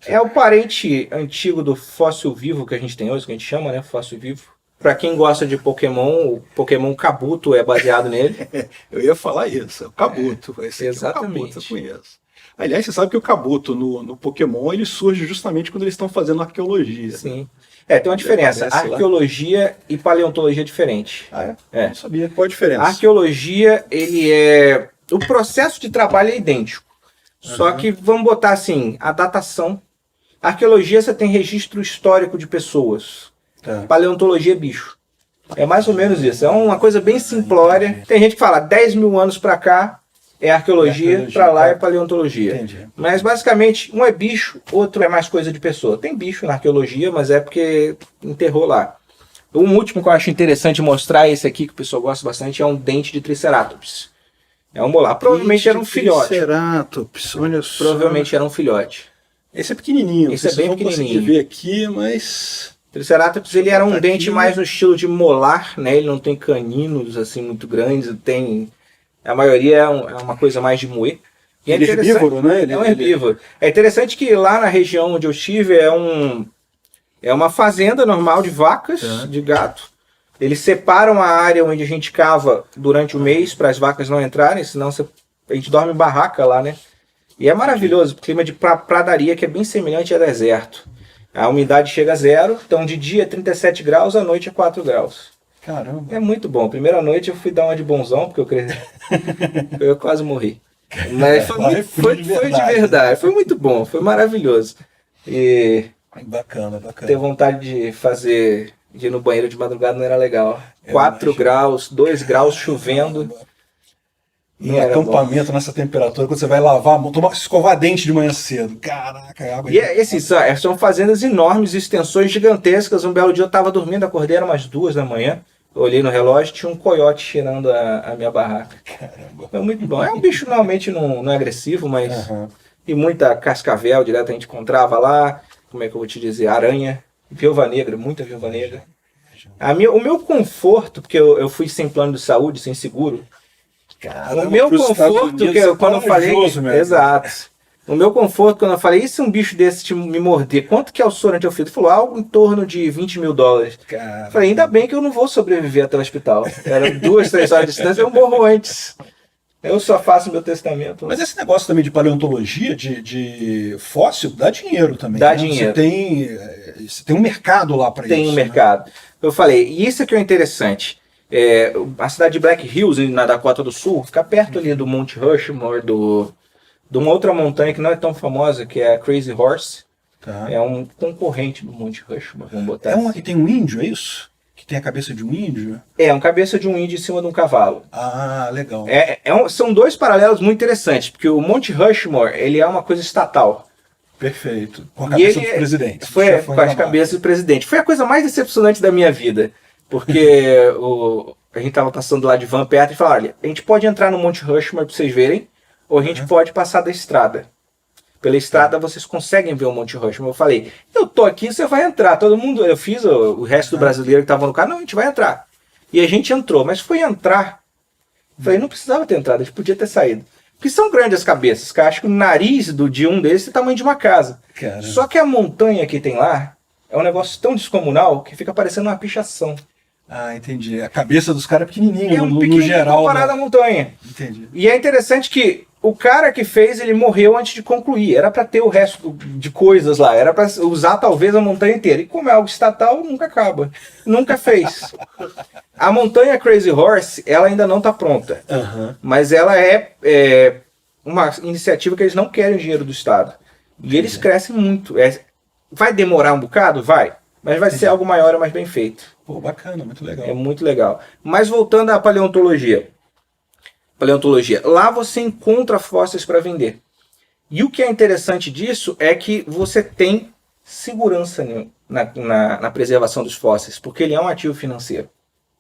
É o parente antigo do fóssil vivo que a gente tem hoje, que a gente chama, né, fóssil vivo. Pra quem gosta de Pokémon, o Pokémon Kabuto é baseado nele. Eu ia falar isso, é o Kabuto. Exatamente. O Kabuto, eu conheço. Aliás, você sabe que o Kabuto no Pokémon ele surge justamente quando eles estão fazendo arqueologia. Sim. Tem uma diferença. Arqueologia e paleontologia é diferente. Ah, é? Não sabia. Qual a diferença? A arqueologia, o processo de trabalho é idêntico. Só que, vamos botar assim, a datação. A arqueologia, você tem registro histórico de pessoas. Paleontologia é bicho. É mais ou menos isso. É uma coisa bem simplória. Tem gente que fala 10 mil anos pra cá é arqueologia, pra lá é paleontologia. Entendi. Mas basicamente, um é bicho, outro é mais coisa de pessoa. Tem bicho na arqueologia, mas é porque enterrou lá. Um último que eu acho interessante mostrar, esse aqui que o pessoal gosta bastante, é um dente de Triceratops. É um molar. Provavelmente era um filhote. Triceratops, olha só. Provavelmente era um filhote. Esse é pequenininho. Esse é bem pequenininho. Ver aqui, mas... Triceratops, ele era um dente mais no estilo de molar, né? Ele não tem caninos assim muito grandes, tem... A maioria é uma coisa mais de moer. E ele é herbívoro, né? É um herbívoro. É interessante que lá na região onde eu estive é uma fazenda normal de vacas, de gato. Eles separam a área onde a gente cava durante o mês para as vacas não entrarem, senão a gente dorme em barraca lá, né? E é maravilhoso, clima de pradaria que é bem semelhante a deserto. A umidade chega a 0, então de dia é 37 graus, à noite é 4 graus. Caramba. É muito bom. Primeira noite eu fui dar uma de bonzão, porque eu quase morri. Mas foi de verdade. Foi muito bom, foi maravilhoso. E bacana. ter vontade de ir no banheiro de madrugada não era legal. 4 graus, 2 graus chovendo. Em acampamento nessa temperatura, quando você vai lavar, escovar dente de manhã cedo. Caraca, a água. E são fazendas enormes, extensões gigantescas. Um belo dia eu estava dormindo, acordei era umas 2 da manhã. Olhei no relógio, tinha um coiote cheirando a minha barraca. Caramba. Foi muito bom. É um bicho normalmente não é agressivo, mas... E muita cascavel direto a gente encontrava lá. Como é que eu vou te dizer? Aranha, viúva negra, muita viúva negra. O meu conforto, porque eu fui sem plano de saúde, sem seguro. Caramba, o meu conforto, quando eu falei... Exato. O meu conforto, quando eu falei, e se um bicho desse me morder, quanto que é o soro antiofídico? Ele falou, algo em torno de $20 mil. Caramba. Falei, ainda bem que eu não vou sobreviver até o hospital. Era 2, 3 horas de distância, eu morro antes. Eu só faço meu testamento. Mas esse negócio também de paleontologia, de fóssil, dá dinheiro também. Dá dinheiro. Você tem um mercado lá para isso. Tem um mercado. Eu falei, e isso que é interessante. A cidade de Black Hills, na Dakota do Sul, fica perto ali do Monte Rushmore, de uma outra montanha que não é tão famosa, que é a Crazy Horse. É um concorrente do Monte Rushmore, vamos botar assim. Que tem um índio, é isso? Que tem a cabeça de um índio? É, uma cabeça de um índio em cima de um cavalo. Ah, legal. São dois paralelos muito interessantes, porque o Monte Rushmore, ele é uma coisa estatal. Perfeito. Com a cabeça do presidente. Com as cabeças do presidente. Foi a coisa mais decepcionante da minha vida, porque a gente estava passando lá de van perto e falaram, olha, a gente pode entrar no Monte Rushmore para vocês verem, ou a gente pode passar da estrada. Pela estrada vocês conseguem ver o Monte Rushmore. Eu falei, eu tô aqui, você vai entrar. Todo mundo, eu fiz, o resto do brasileiro que estava no carro, não, a gente vai entrar. E a gente entrou, mas foi entrar. Eu falei, não precisava ter entrado, a gente podia ter saído. Porque são grandes as cabeças, cara. Acho que o nariz de um deles é o tamanho de uma casa. Caramba. Só que a montanha que tem lá é um negócio tão descomunal que fica parecendo uma pichação. Ah, entendi. A cabeça dos caras é pequenininha, no geral. Comparado à montanha. Entendi. E é interessante que o cara que fez, ele morreu antes de concluir. Era para ter o resto de coisas lá. Era para usar talvez a montanha inteira. E como é algo estatal, nunca acaba. Nunca fez. A montanha Crazy Horse, ela ainda não está pronta. Mas ela é uma iniciativa que eles não querem o dinheiro do Estado. E eles crescem muito. Vai demorar um bocado? Vai. Mas vai ser algo maior e mais bem feito. Pô, bacana, muito legal. É muito legal. Mas voltando à paleontologia. Lá você encontra fósseis para vender. E o que é interessante disso é que você tem segurança na preservação dos fósseis, porque ele é um ativo financeiro.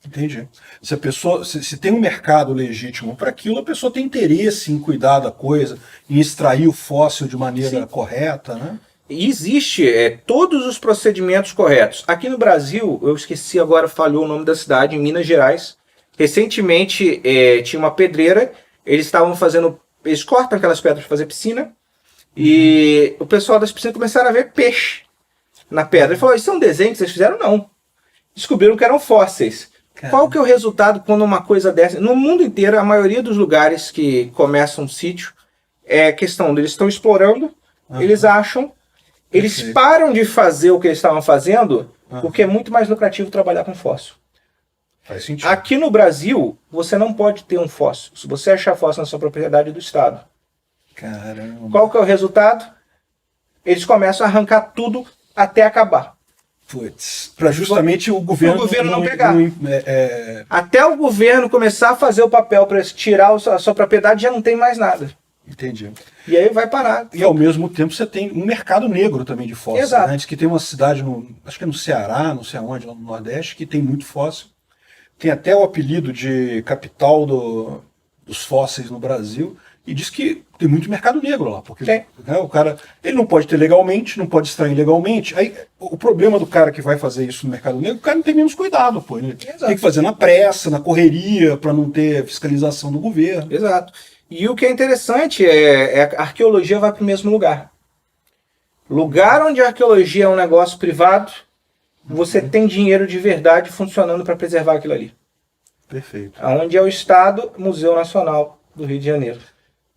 Entendi. Se tem um mercado legítimo para aquilo, a pessoa tem interesse em cuidar da coisa, em extrair o fóssil de maneira correta, né? E existe todos os procedimentos corretos. Aqui no Brasil, eu esqueci agora, falhou o nome da cidade, em Minas Gerais. Recentemente tinha uma pedreira, eles cortam aquelas pedras para fazer piscina, e o pessoal das piscinas começaram a ver peixe na pedra. Ele falou, isso é um desenho que vocês fizeram? Não. Descobriram que eram fósseis. Caramba. Qual que é o resultado quando uma coisa dessa... No mundo inteiro, a maioria dos lugares que começam um sítio é questão deles estão explorando, eles acham, eles Perfeito. param de fazer o que eles estavam fazendo, porque é muito mais lucrativo trabalhar com fóssil. Faz sentido. Aqui no Brasil, você não pode ter um fóssil. Se você achar fóssil na sua propriedade do Estado. Caramba. Qual que é o resultado? Eles começam a arrancar tudo até acabar. Putz, para justamente o governo, não pegar. É. Até o governo começar a fazer o papel para tirar a sua propriedade, já não tem mais nada. Entendi. E aí vai parar. E ao mesmo tempo você tem um mercado negro também de fóssil. Exato. Né? Diz que tem uma cidade, acho que é no Ceará, não sei aonde, lá no Nordeste, que tem muito fóssil. Tem até o apelido de capital dos fósseis no Brasil. E diz que tem muito mercado negro lá, porque né, o cara ele não pode ter legalmente, não pode extrair legalmente. Aí o problema do cara que vai fazer isso no mercado negro, o cara não tem menos cuidado, pô. Ele tem que fazer na pressa, na correria, para não ter fiscalização do governo. Exato. E o que é interessante é a arqueologia vai para o mesmo lugar. Lugar onde a arqueologia é um negócio privado, você tem dinheiro de verdade funcionando para preservar aquilo ali. Perfeito. Onde é o Estado, Museu Nacional do Rio de Janeiro.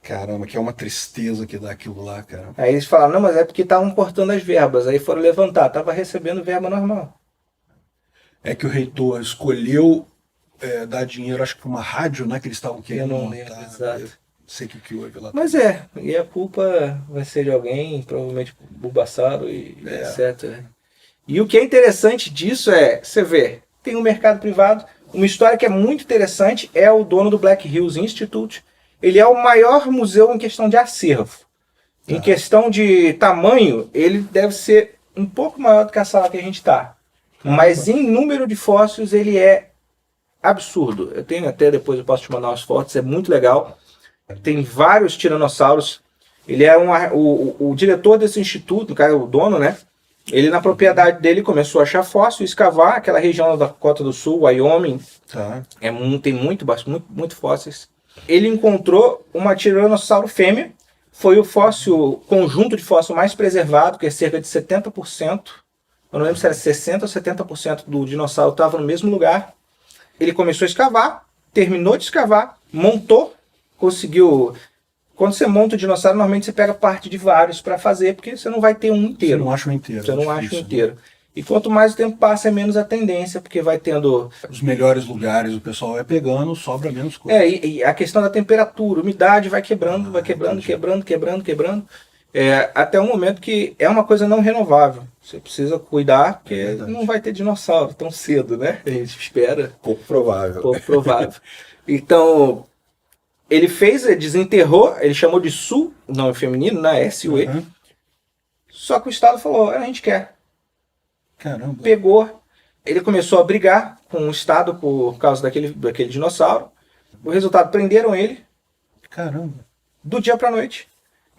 Caramba, que é uma tristeza que dá aquilo lá, cara. Aí eles falaram, não, mas é porque estavam cortando as verbas. Aí foram levantar, estava recebendo verba normal. É que o reitor escolheu dar dinheiro, acho que para uma rádio, né, que eles estavam querendo Eu não montar. lembro, exato. Eu sei o que houve lá. Mas e a culpa vai ser de alguém, provavelmente Bulbasauro e etc. E o que é interessante disso você vê, tem um mercado privado, uma história que é muito interessante é o dono do Black Hills Institute. Ele é o maior museu em questão de acervo. Em questão de tamanho, ele deve ser um pouco maior do que a sala que a gente está. Mas em número de fósseis, ele é absurdo. Eu tenho até, depois eu posso te mandar umas fotos, é muito legal. Tem vários tiranossauros. Ele é o diretor desse instituto, no caso, o dono, né? Ele, na propriedade dele, começou a achar fóssil, escavar aquela região da Dakota do Sul, Wyoming. Tem muito fósseis. Ele encontrou uma tiranossauro fêmea. Foi o conjunto de fóssil mais preservado, que é cerca de 70%. Eu não lembro se era 60% ou 70% do dinossauro estava no mesmo lugar. Ele começou a escavar, terminou de escavar, montou, conseguiu... Quando você monta o dinossauro, normalmente você pega parte de vários para fazer, porque você não vai ter um inteiro. Você não acha um inteiro. Você não acha um inteiro. E quanto mais o tempo passa, é menos a tendência, porque vai tendo... Os melhores lugares o pessoal vai pegando, sobra menos coisa. E a questão da temperatura, umidade vai quebrando, quebrando. Até um momento que é uma coisa não renovável. Você precisa cuidar, porque não vai ter dinossauro tão cedo, né? A gente espera. Pouco provável. Então, ele desenterrou, ele chamou de SU, não feminino, né? SUE. Só que o Estado falou, a gente quer. Caramba. Pegou, ele começou a brigar com o Estado por causa daquele dinossauro. O resultado, prenderam ele. Caramba. Do dia pra noite.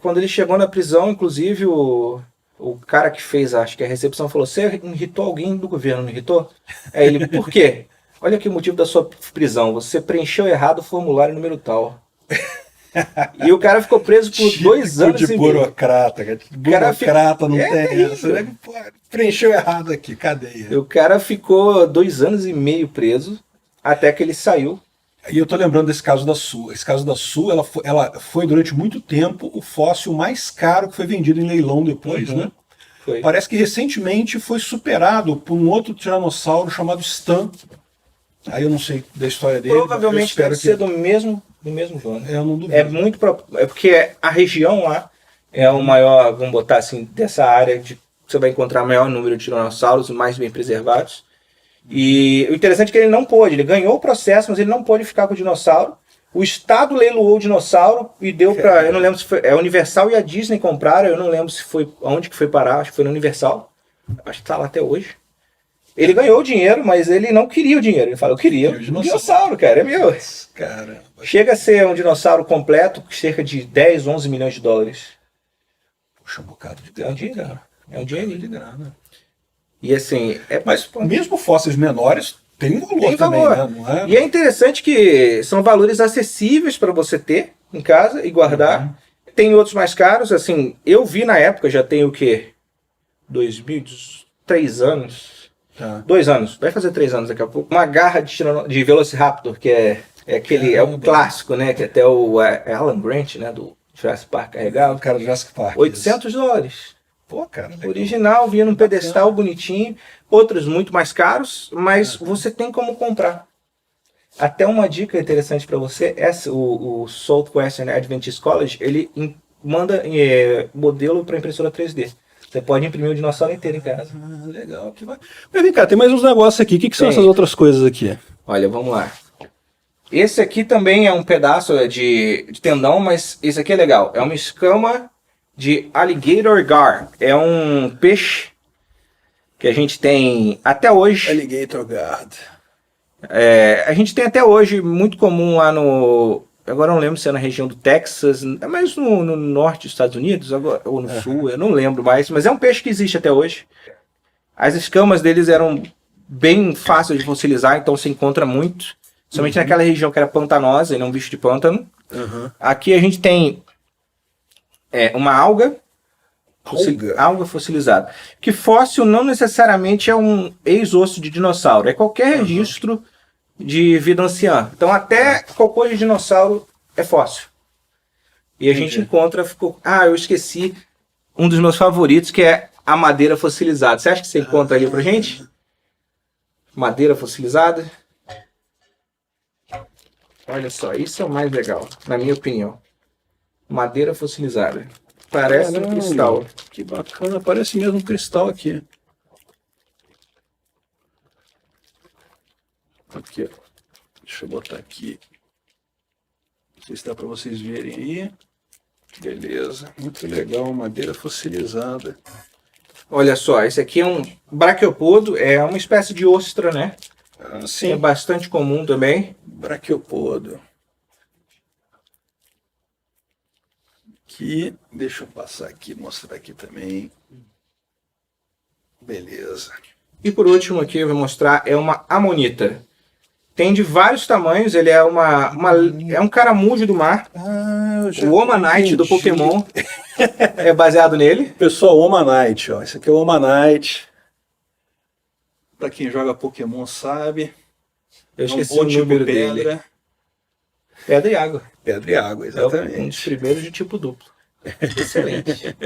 Quando ele chegou na prisão, inclusive o cara que fez, acho que a recepção, falou, você irritou alguém do governo, não irritou? Aí ele, por quê? Olha aqui o motivo da sua prisão, você preencheu errado o formulário número tal. E o cara ficou preso por 2 anos de burocrata, cara. Burocrata não tem essa. Preencheu errado aqui, cadeia. O cara ficou 2 anos e meio preso, até que ele saiu. E eu tô lembrando desse caso da Su. Esse caso da Su, ela foi durante muito tempo o fóssil mais caro que foi vendido em leilão depois, né? Foi. Parece que recentemente foi superado por um outro tiranossauro chamado Stan. Aí eu não sei da história dele. Provavelmente deve ser do mesmo dono. Eu não duvido. É porque a região lá é o maior, vamos botar assim, dessa área de você vai encontrar o maior número de tiranossauros mais bem preservados. E o interessante é que ele não pôde, ele ganhou o processo, mas ele não pôde ficar com o dinossauro. O Estado leiloou o dinossauro e deu para, eu não lembro se foi, a Universal e a Disney compraram, eu não lembro se foi, aonde que foi parar, acho que foi na Universal. Acho que tá lá até hoje. Ele ganhou o dinheiro, mas ele não queria o dinheiro. Ele falou, eu queria o dinossauro, cara, é meu. Caramba. Chega a ser um dinossauro completo, com cerca de 10, 11 milhões de dólares. Puxa, um bocado de grana. É um dinheirinho de grana. E assim... Mas mesmo fósseis menores tem valor também, né? Não é? E é interessante que são valores acessíveis para você ter em casa e guardar. Tem outros mais caros, assim, eu vi na época, já tem o quê? 3 anos. 2 anos, vai fazer 3 anos daqui a pouco. Uma garra de Velociraptor, que é aquele, é o clássico, né? Que até o Alan Grant, né? Do Jurassic Park carregava. O cara do Jurassic Park. $800. Pô, cara. Legal. Original, vinha num pedestal bonitinho. Outros muito mais caros, mas você tem como comprar. Até uma dica interessante para você, o Southwestern Adventist College, ele manda modelo para impressora 3D. Você pode imprimir o dinossauro inteiro em casa. Legal. Que vai. Mas vem cá, tem mais uns negócios aqui. O que são essas outras coisas aqui? Olha, vamos lá. Esse aqui também é um pedaço de tendão, mas esse aqui é legal. É uma escama de alligator gar. É um peixe que a gente tem até hoje. Alligator guard. A gente tem até hoje, muito comum lá no... Agora eu não lembro se é na região do Texas, mas no norte dos Estados Unidos, ou no sul, eu não lembro mais. Mas é um peixe que existe até hoje. As escamas deles eram bem fáceis de fossilizar, então se encontra muito. Somente naquela região que era pantanosa, ele é um bicho de pântano. Aqui a gente tem uma alga fossilizada. Que fóssil não necessariamente é um ex-osso de dinossauro, é qualquer registro de vida anciã. Então até cocô de dinossauro é fóssil. E a gente encontra... eu esqueci um dos meus favoritos, que é a madeira fossilizada. Você acha que você encontra ali pra gente? Madeira fossilizada. Olha só, isso é o mais legal, na minha opinião. Madeira fossilizada. Parece um cristal. Que bacana, parece mesmo um cristal aqui. Aqui, ó. Deixa eu botar aqui. Não sei se dá para vocês verem aí. Beleza, muito legal, madeira fossilizada. Olha só, esse aqui é um braquiopodo, é uma espécie de ostra, né? Sim. É bastante comum também. Braquiopodo. Aqui, deixa eu passar aqui, mostrar aqui também. Beleza. E por último aqui eu vou mostrar, é uma amonita. Tem de vários tamanhos, ele é um caramujo do mar. O Omanite do Pokémon é baseado nele. Pessoal, Omanite, ó. Esse aqui é o Omanite. Pra quem joga Pokémon sabe. Eu esqueci o número dele. Pedra e água. Pedra e água, exatamente. É um dos primeiros de tipo duplo. Excelente.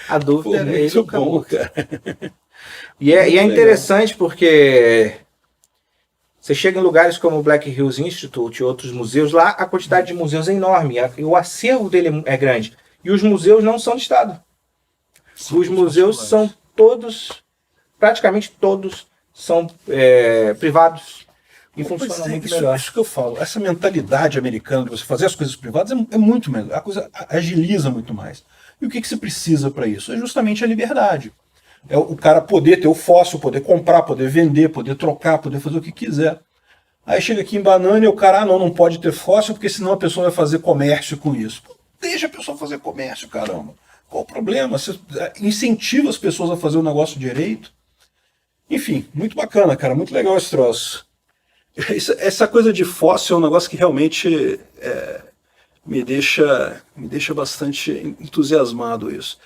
A dúvida é muito bom, cara. E é interessante porque você chega em lugares como o Black Hills Institute e outros museus, lá a quantidade de museus é enorme, e o acervo dele é grande. E os museus não são de Estado. Os museus são todos, praticamente todos, são privados. E funciona muito melhor. Isso que eu falo, essa mentalidade americana de você fazer as coisas privadas é muito melhor. A coisa agiliza muito mais. E o que você precisa para isso? É justamente a liberdade. É o cara poder ter o fóssil, poder comprar, poder vender, poder trocar, poder fazer o que quiser. Aí chega aqui em Banana e o cara, não pode ter fóssil, porque senão a pessoa vai fazer comércio com isso. Pô, deixa a pessoa fazer comércio, caramba. Qual o problema? Você incentiva as pessoas a fazer o negócio direito. Enfim, muito bacana, cara. Muito legal esse troço. Essa coisa de fóssil é um negócio que realmente me deixa bastante entusiasmado isso.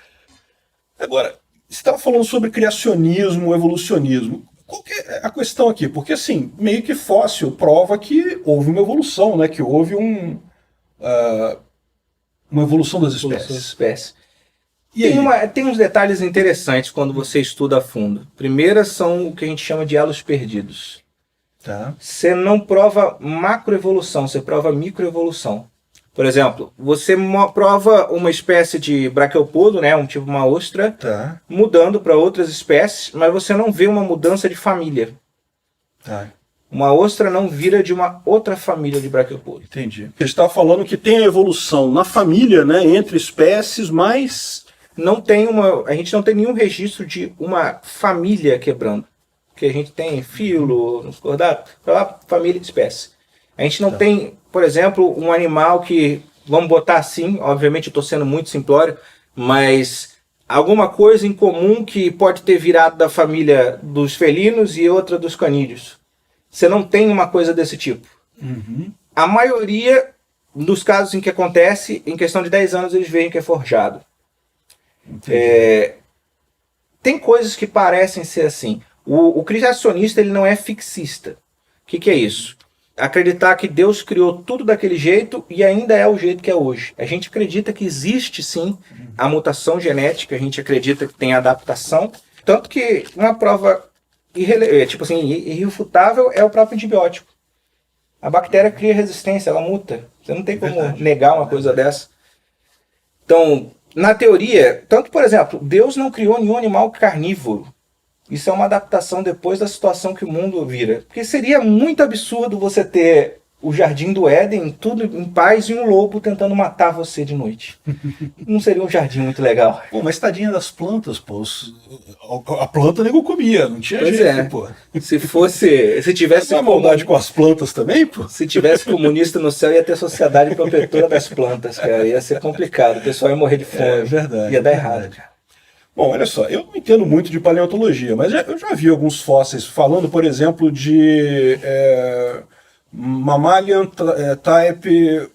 Agora, você estava falando sobre criacionismo, evolucionismo. Qual que é a questão aqui? Porque, assim, meio que fóssil prova que houve uma evolução, né? Que houve uma evolução das espécies. Tem uns detalhes interessantes quando você estuda a fundo. Primeiro são o que a gente chama de elos perdidos. Tá. Você não prova macroevolução, você prova microevolução. Por exemplo, você prova uma espécie de braquiopodo, né, uma ostra, tá, mudando para outras espécies, mas você não vê uma mudança de família. Tá. Uma ostra não vira de uma outra família de braquiopodo. Entendi. Você estava falando que tem a evolução na família, né, entre espécies, mas a gente não tem nenhum registro de uma família quebrando. Que a gente tem filo, nos cordados, família de espécie. A gente não tem, por exemplo, um animal que, vamos botar assim, obviamente eu estou sendo muito simplório, mas alguma coisa em comum que pode ter virado da família dos felinos e outra dos canídeos. Você não tem uma coisa desse tipo. A maioria dos casos em que acontece, em questão de 10 anos, eles veem que é forjado. Tem coisas que parecem ser assim. O criacionista ele não é fixista. O que é isso? acreditar que Deus criou tudo daquele jeito e ainda é o jeito que é hoje. A gente acredita que existe sim a mutação genética, a gente acredita que tem adaptação, tanto que uma prova tipo assim, irrefutável é o próprio antibiótico. A bactéria cria resistência, ela muta. Você não tem como negar uma coisa dessa. Então, na teoria, tanto, por exemplo, Deus não criou nenhum animal carnívoro. Isso é uma adaptação depois da situação que o mundo vira. Porque seria muito absurdo você ter o Jardim do Éden, tudo em paz, e um lobo tentando matar você de noite. Não seria um jardim muito legal. Pô, mas tadinha das plantas, pô. A planta nego comia, não tinha Pois jeito, pô. Se tivesse uma maldade com as plantas também, pô. Se tivesse comunista no céu, ia ter sociedade protetora das plantas, cara. Ia ser complicado. O pessoal ia morrer de fome. É verdade. Ia dar errado, cara. Bom, olha só, eu não entendo muito de paleontologia, mas eu já vi alguns fósseis falando, por exemplo, de mammalian type,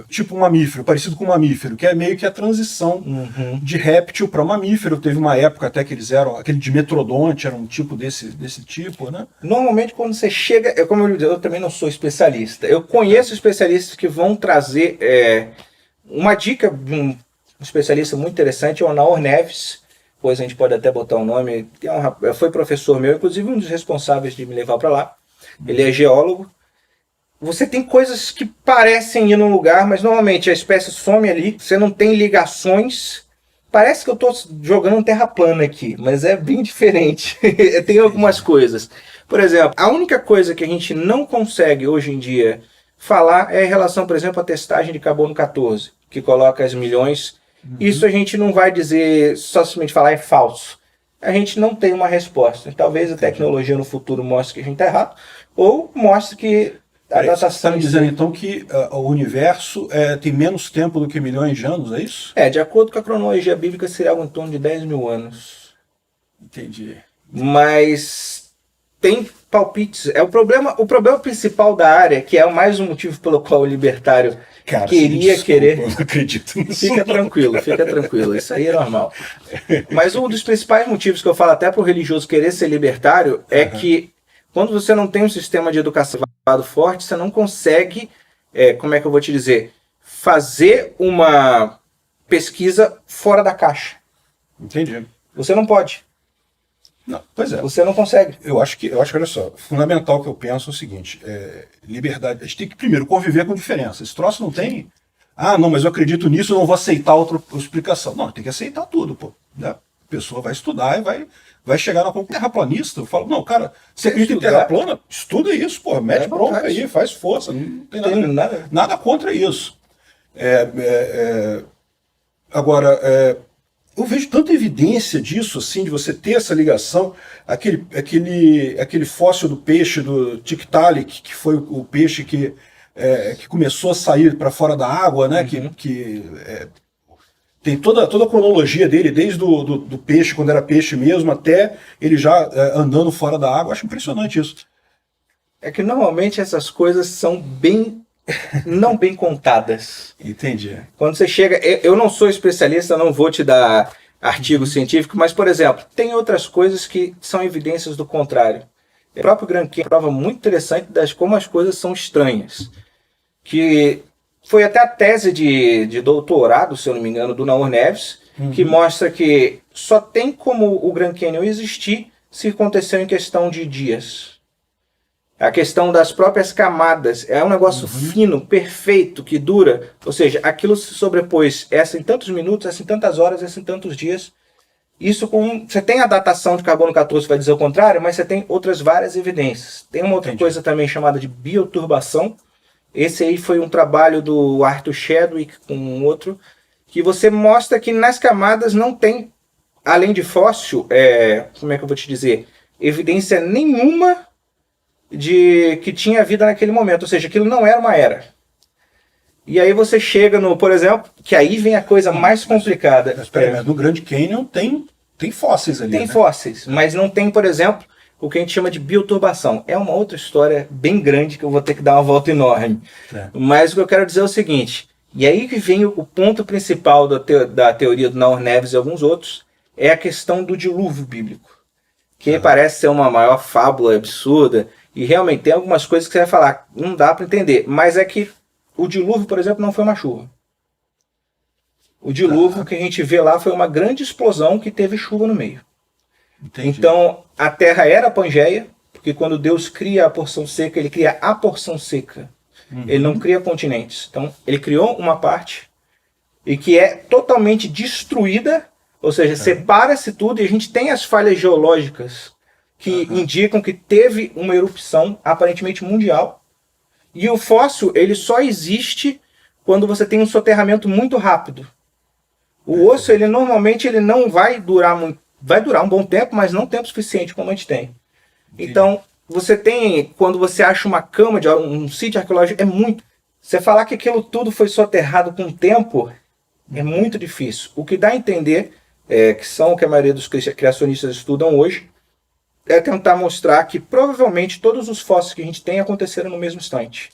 tipo um mamífero, parecido com um mamífero, que é meio que a transição de réptil para mamífero. Teve uma época até que eles eram, aquele de metrodonte, era um tipo desse tipo, né? Normalmente quando você chega, como eu também não sou especialista, eu conheço especialistas que vão trazer uma dica de um especialista muito interessante, é o Naor Neves. Depois a gente pode até botar o nome. Foi professor meu, inclusive um dos responsáveis de me levar para lá. Ele é geólogo. Você tem coisas que parecem ir num lugar, mas normalmente a espécie some ali. Você não tem ligações. Parece que eu estou jogando terra plana aqui, mas é bem diferente. Tem algumas coisas. Por exemplo, a única coisa que a gente não consegue hoje em dia falar é em relação, por exemplo, à testagem de carbono 14, que coloca as milhões. Isso a gente não vai dizer, só simplesmente falar é falso. A gente não tem uma resposta. Talvez a tecnologia no futuro mostre que a gente está errado, ou mostre que a datação... Você está me dizendo então que o universo tem menos tempo do que milhões de anos, é isso? De acordo com a cronologia bíblica, seria algo em torno de 10 mil anos. Entendi. Mas tem palpites. O problema principal da área, que é mais um motivo pelo qual o libertário querer. Eu não acredito nisso. Fica tranquilo, isso aí é normal. Mas um dos principais motivos que eu falo até para o religioso querer ser libertário é que quando você não tem um sistema de educação forte, você não consegue, como é que eu vou te dizer, fazer uma pesquisa fora da caixa. Entendi. Você não pode. Não, pois é. Você não consegue. Eu acho que, olha só, fundamental que eu penso é o seguinte, liberdade, a gente tem que primeiro conviver com diferença. Esse troço não tem, não, mas eu acredito nisso, eu não vou aceitar outra explicação. Não, tem que aceitar tudo, pô. Né? A pessoa vai estudar e vai chegar na conclusão. Terraplanista, eu falo, não, cara, você acredita em terra plana? Estuda isso, pô, mete bronca aí, faz força, não tem nada contra isso. Agora, eu vejo tanta evidência disso, assim, de você ter essa ligação, aquele fóssil do peixe, do Tiktaalik, que foi o peixe que começou a sair para fora da água, né? Tem toda a cronologia dele, desde do peixe, quando era peixe mesmo, até ele já andando fora da água. Eu acho impressionante isso. É que normalmente essas coisas são não bem contadas. Entendi. Quando você chega... Eu não sou especialista, não vou te dar artigo científico, mas, por exemplo, tem outras coisas que são evidências do contrário. O próprio Grand Canyon é uma prova muito interessante das como as coisas são estranhas. Que foi até a tese de doutorado, se eu não me engano, do Naor Neves, que mostra que só tem como o Grand Canyon existir se aconteceu em questão de dias. A questão das próprias camadas é um negócio fino, perfeito, que dura. Ou seja, aquilo se sobrepôs essa em tantos minutos, essa em tantas horas, essa em tantos dias. Isso você tem a datação de carbono 14, vai dizer o contrário, mas você tem outras várias evidências. Tem uma outra coisa também chamada de bioturbação. Esse aí foi um trabalho do Arthur Chadwick com um outro, que você mostra que nas camadas não tem, além de fóssil, como é que eu vou te dizer, evidência nenhuma de que tinha vida naquele momento, ou seja, aquilo não era uma era. E aí você chega no, por exemplo, que aí vem a coisa mais complicada. Mas no Grand Canyon tem fósseis ali, Tem fósseis, mas não tem, por exemplo, o que a gente chama de bioturbação. É uma outra história bem grande que eu vou ter que dar uma volta enorme. Mas o que eu quero dizer é o seguinte, e aí que vem o ponto principal da teoria do Naor Neves e alguns outros, é a questão do dilúvio bíblico, que parece ser uma maior fábula absurda. E realmente tem algumas coisas que você vai falar, não dá para entender. Mas é que o dilúvio, por exemplo, não foi uma chuva. O dilúvio que a gente vê lá foi uma grande explosão que teve chuva no meio. Entendi. Então a terra era Pangeia, porque quando Deus cria a porção seca, ele cria a porção seca. Ele não cria continentes. Então ele criou uma parte e que é totalmente destruída, ou seja, separa-se tudo e a gente tem as falhas geológicas que indicam que teve uma erupção aparentemente mundial. E o fóssil, ele só existe quando você tem um soterramento muito rápido. O osso, ele normalmente ele não vai durar muito, vai durar um bom tempo, mas não tempo suficiente como a gente tem. Então, você tem, quando você acha uma cama de um sítio arqueológico, é muito. Você falar que aquilo tudo foi soterrado com o tempo, é muito difícil. O que dá a entender, que são o que a maioria dos criacionistas estudam hoje, é tentar mostrar que provavelmente todos os fósseis que a gente tem aconteceram no mesmo instante.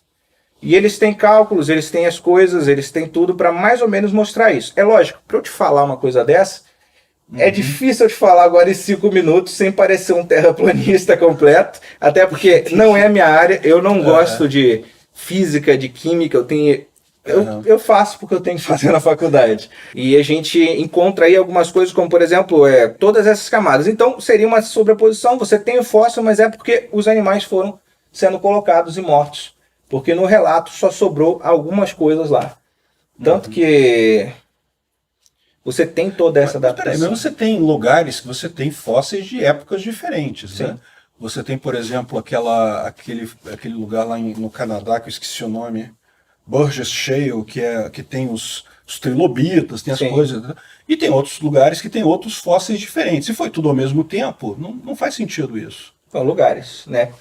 E eles têm cálculos, eles têm as coisas, eles têm tudo para mais ou menos mostrar isso. É lógico, para eu te falar uma coisa dessa, é difícil eu te falar agora em 5 minutos sem parecer um terraplanista completo, até porque não é a minha área, eu não gosto de física, de química, eu faço porque eu tenho que fazer na faculdade. E a gente encontra aí algumas coisas como, por exemplo, todas essas camadas. Então seria uma sobreposição, você tem o fóssil, mas é porque os animais foram sendo colocados e mortos. Porque no relato só sobrou algumas coisas lá. Tanto que você tem toda essa adaptação. Mas você tem lugares que você tem fósseis de épocas diferentes, né? Você tem, por exemplo, aquele lugar lá no Canadá, que eu esqueci o nome, Burgess Shale, que tem os trilobitas, tem as coisas. Né? E tem outros lugares que tem outros fósseis diferentes. Se foi tudo ao mesmo tempo, não faz sentido isso. São lugares, né?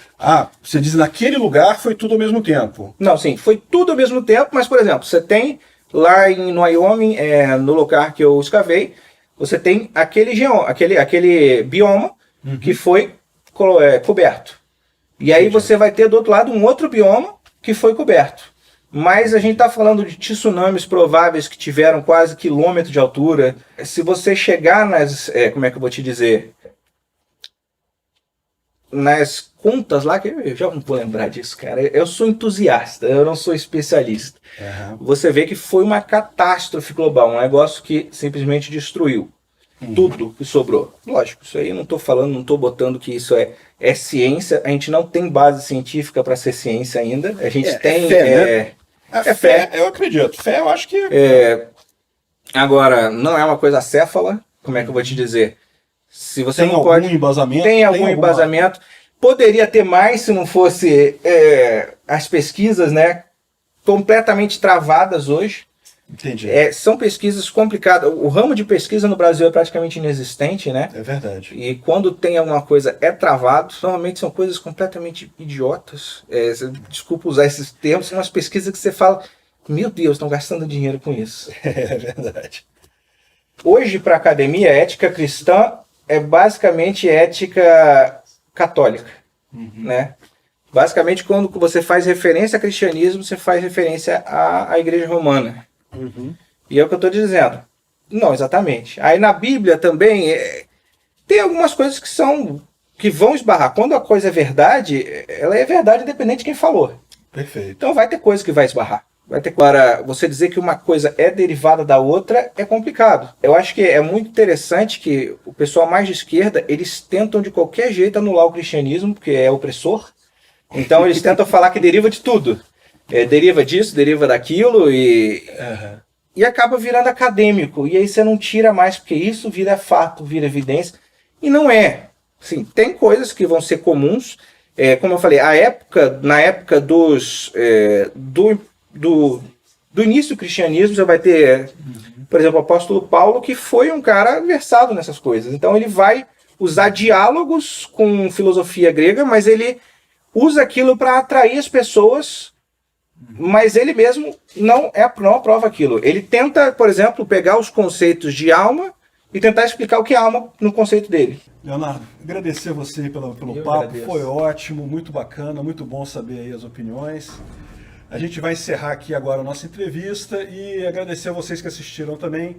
Você diz naquele lugar foi tudo ao mesmo tempo. Não, sim, foi tudo ao mesmo tempo, mas, por exemplo, você tem lá no Wyoming, no lugar que eu escavei, você tem aquele bioma que foi coberto. E aí você vai ter do outro lado um outro bioma que foi coberto. Mas a gente está falando de tsunamis prováveis que tiveram quase quilômetro de altura. Se você chegar nas... como é que eu vou te dizer? Nas contas lá, que eu já não vou lembrar disso, cara. Eu sou entusiasta, eu não sou especialista. Você vê que foi uma catástrofe global, um negócio que simplesmente destruiu tudo que sobrou. Lógico, isso aí eu não estou falando, não estou botando que isso é ciência. A gente não tem base científica para ser ciência ainda. A gente tem... fé, né? Fé, eu acredito. Fé, eu acho que... Agora, não é uma coisa acéfala, como é que eu vou te dizer? Se você tem não pode... embasamento? Tem algum embasamento. Poderia ter mais se não fosse as pesquisas, né, completamente travadas hoje. Entendi. São pesquisas complicadas. O ramo de pesquisa no Brasil é praticamente inexistente, né? É verdade. E quando tem alguma coisa travado, normalmente são coisas completamente idiotas. Desculpa usar esses termos, são umas pesquisas que você fala, meu Deus, estão gastando dinheiro com isso. É verdade. Hoje, para a academia, a ética cristã é basicamente ética católica, né? Basicamente, quando você faz referência ao cristianismo, você faz referência à Igreja Romana. E é o que eu estou dizendo. Não, exatamente. Aí na Bíblia também tem algumas coisas que vão esbarrar. Quando a coisa é verdade, ela é verdade independente de quem falou. Perfeito. Então vai ter coisa que vai esbarrar. Para você dizer que uma coisa é derivada da outra é complicado. Eu acho que é muito interessante que o pessoal mais de esquerda, eles tentam de qualquer jeito anular o cristianismo, porque é opressor. Então eles tentam falar que deriva de tudo. Deriva disso, deriva daquilo e acaba virando acadêmico. E aí você não tira mais, porque isso vira fato, vira evidência. E não é. Assim, tem coisas que vão ser comuns. Como eu falei, na época do início do cristianismo, você vai ter, por exemplo, o apóstolo Paulo, que foi um cara versado nessas coisas. Então ele vai usar diálogos com filosofia grega, mas ele usa aquilo para atrair as pessoas, mas ele mesmo não aprova aquilo. Ele tenta, por exemplo, pegar os conceitos de alma e tentar explicar o que é alma no conceito dele. Leonardo, agradecer você pelo papo, agradeço. Foi ótimo, muito bacana, muito bom saber aí as opiniões. A gente vai encerrar aqui agora a nossa entrevista e agradecer a vocês que assistiram também.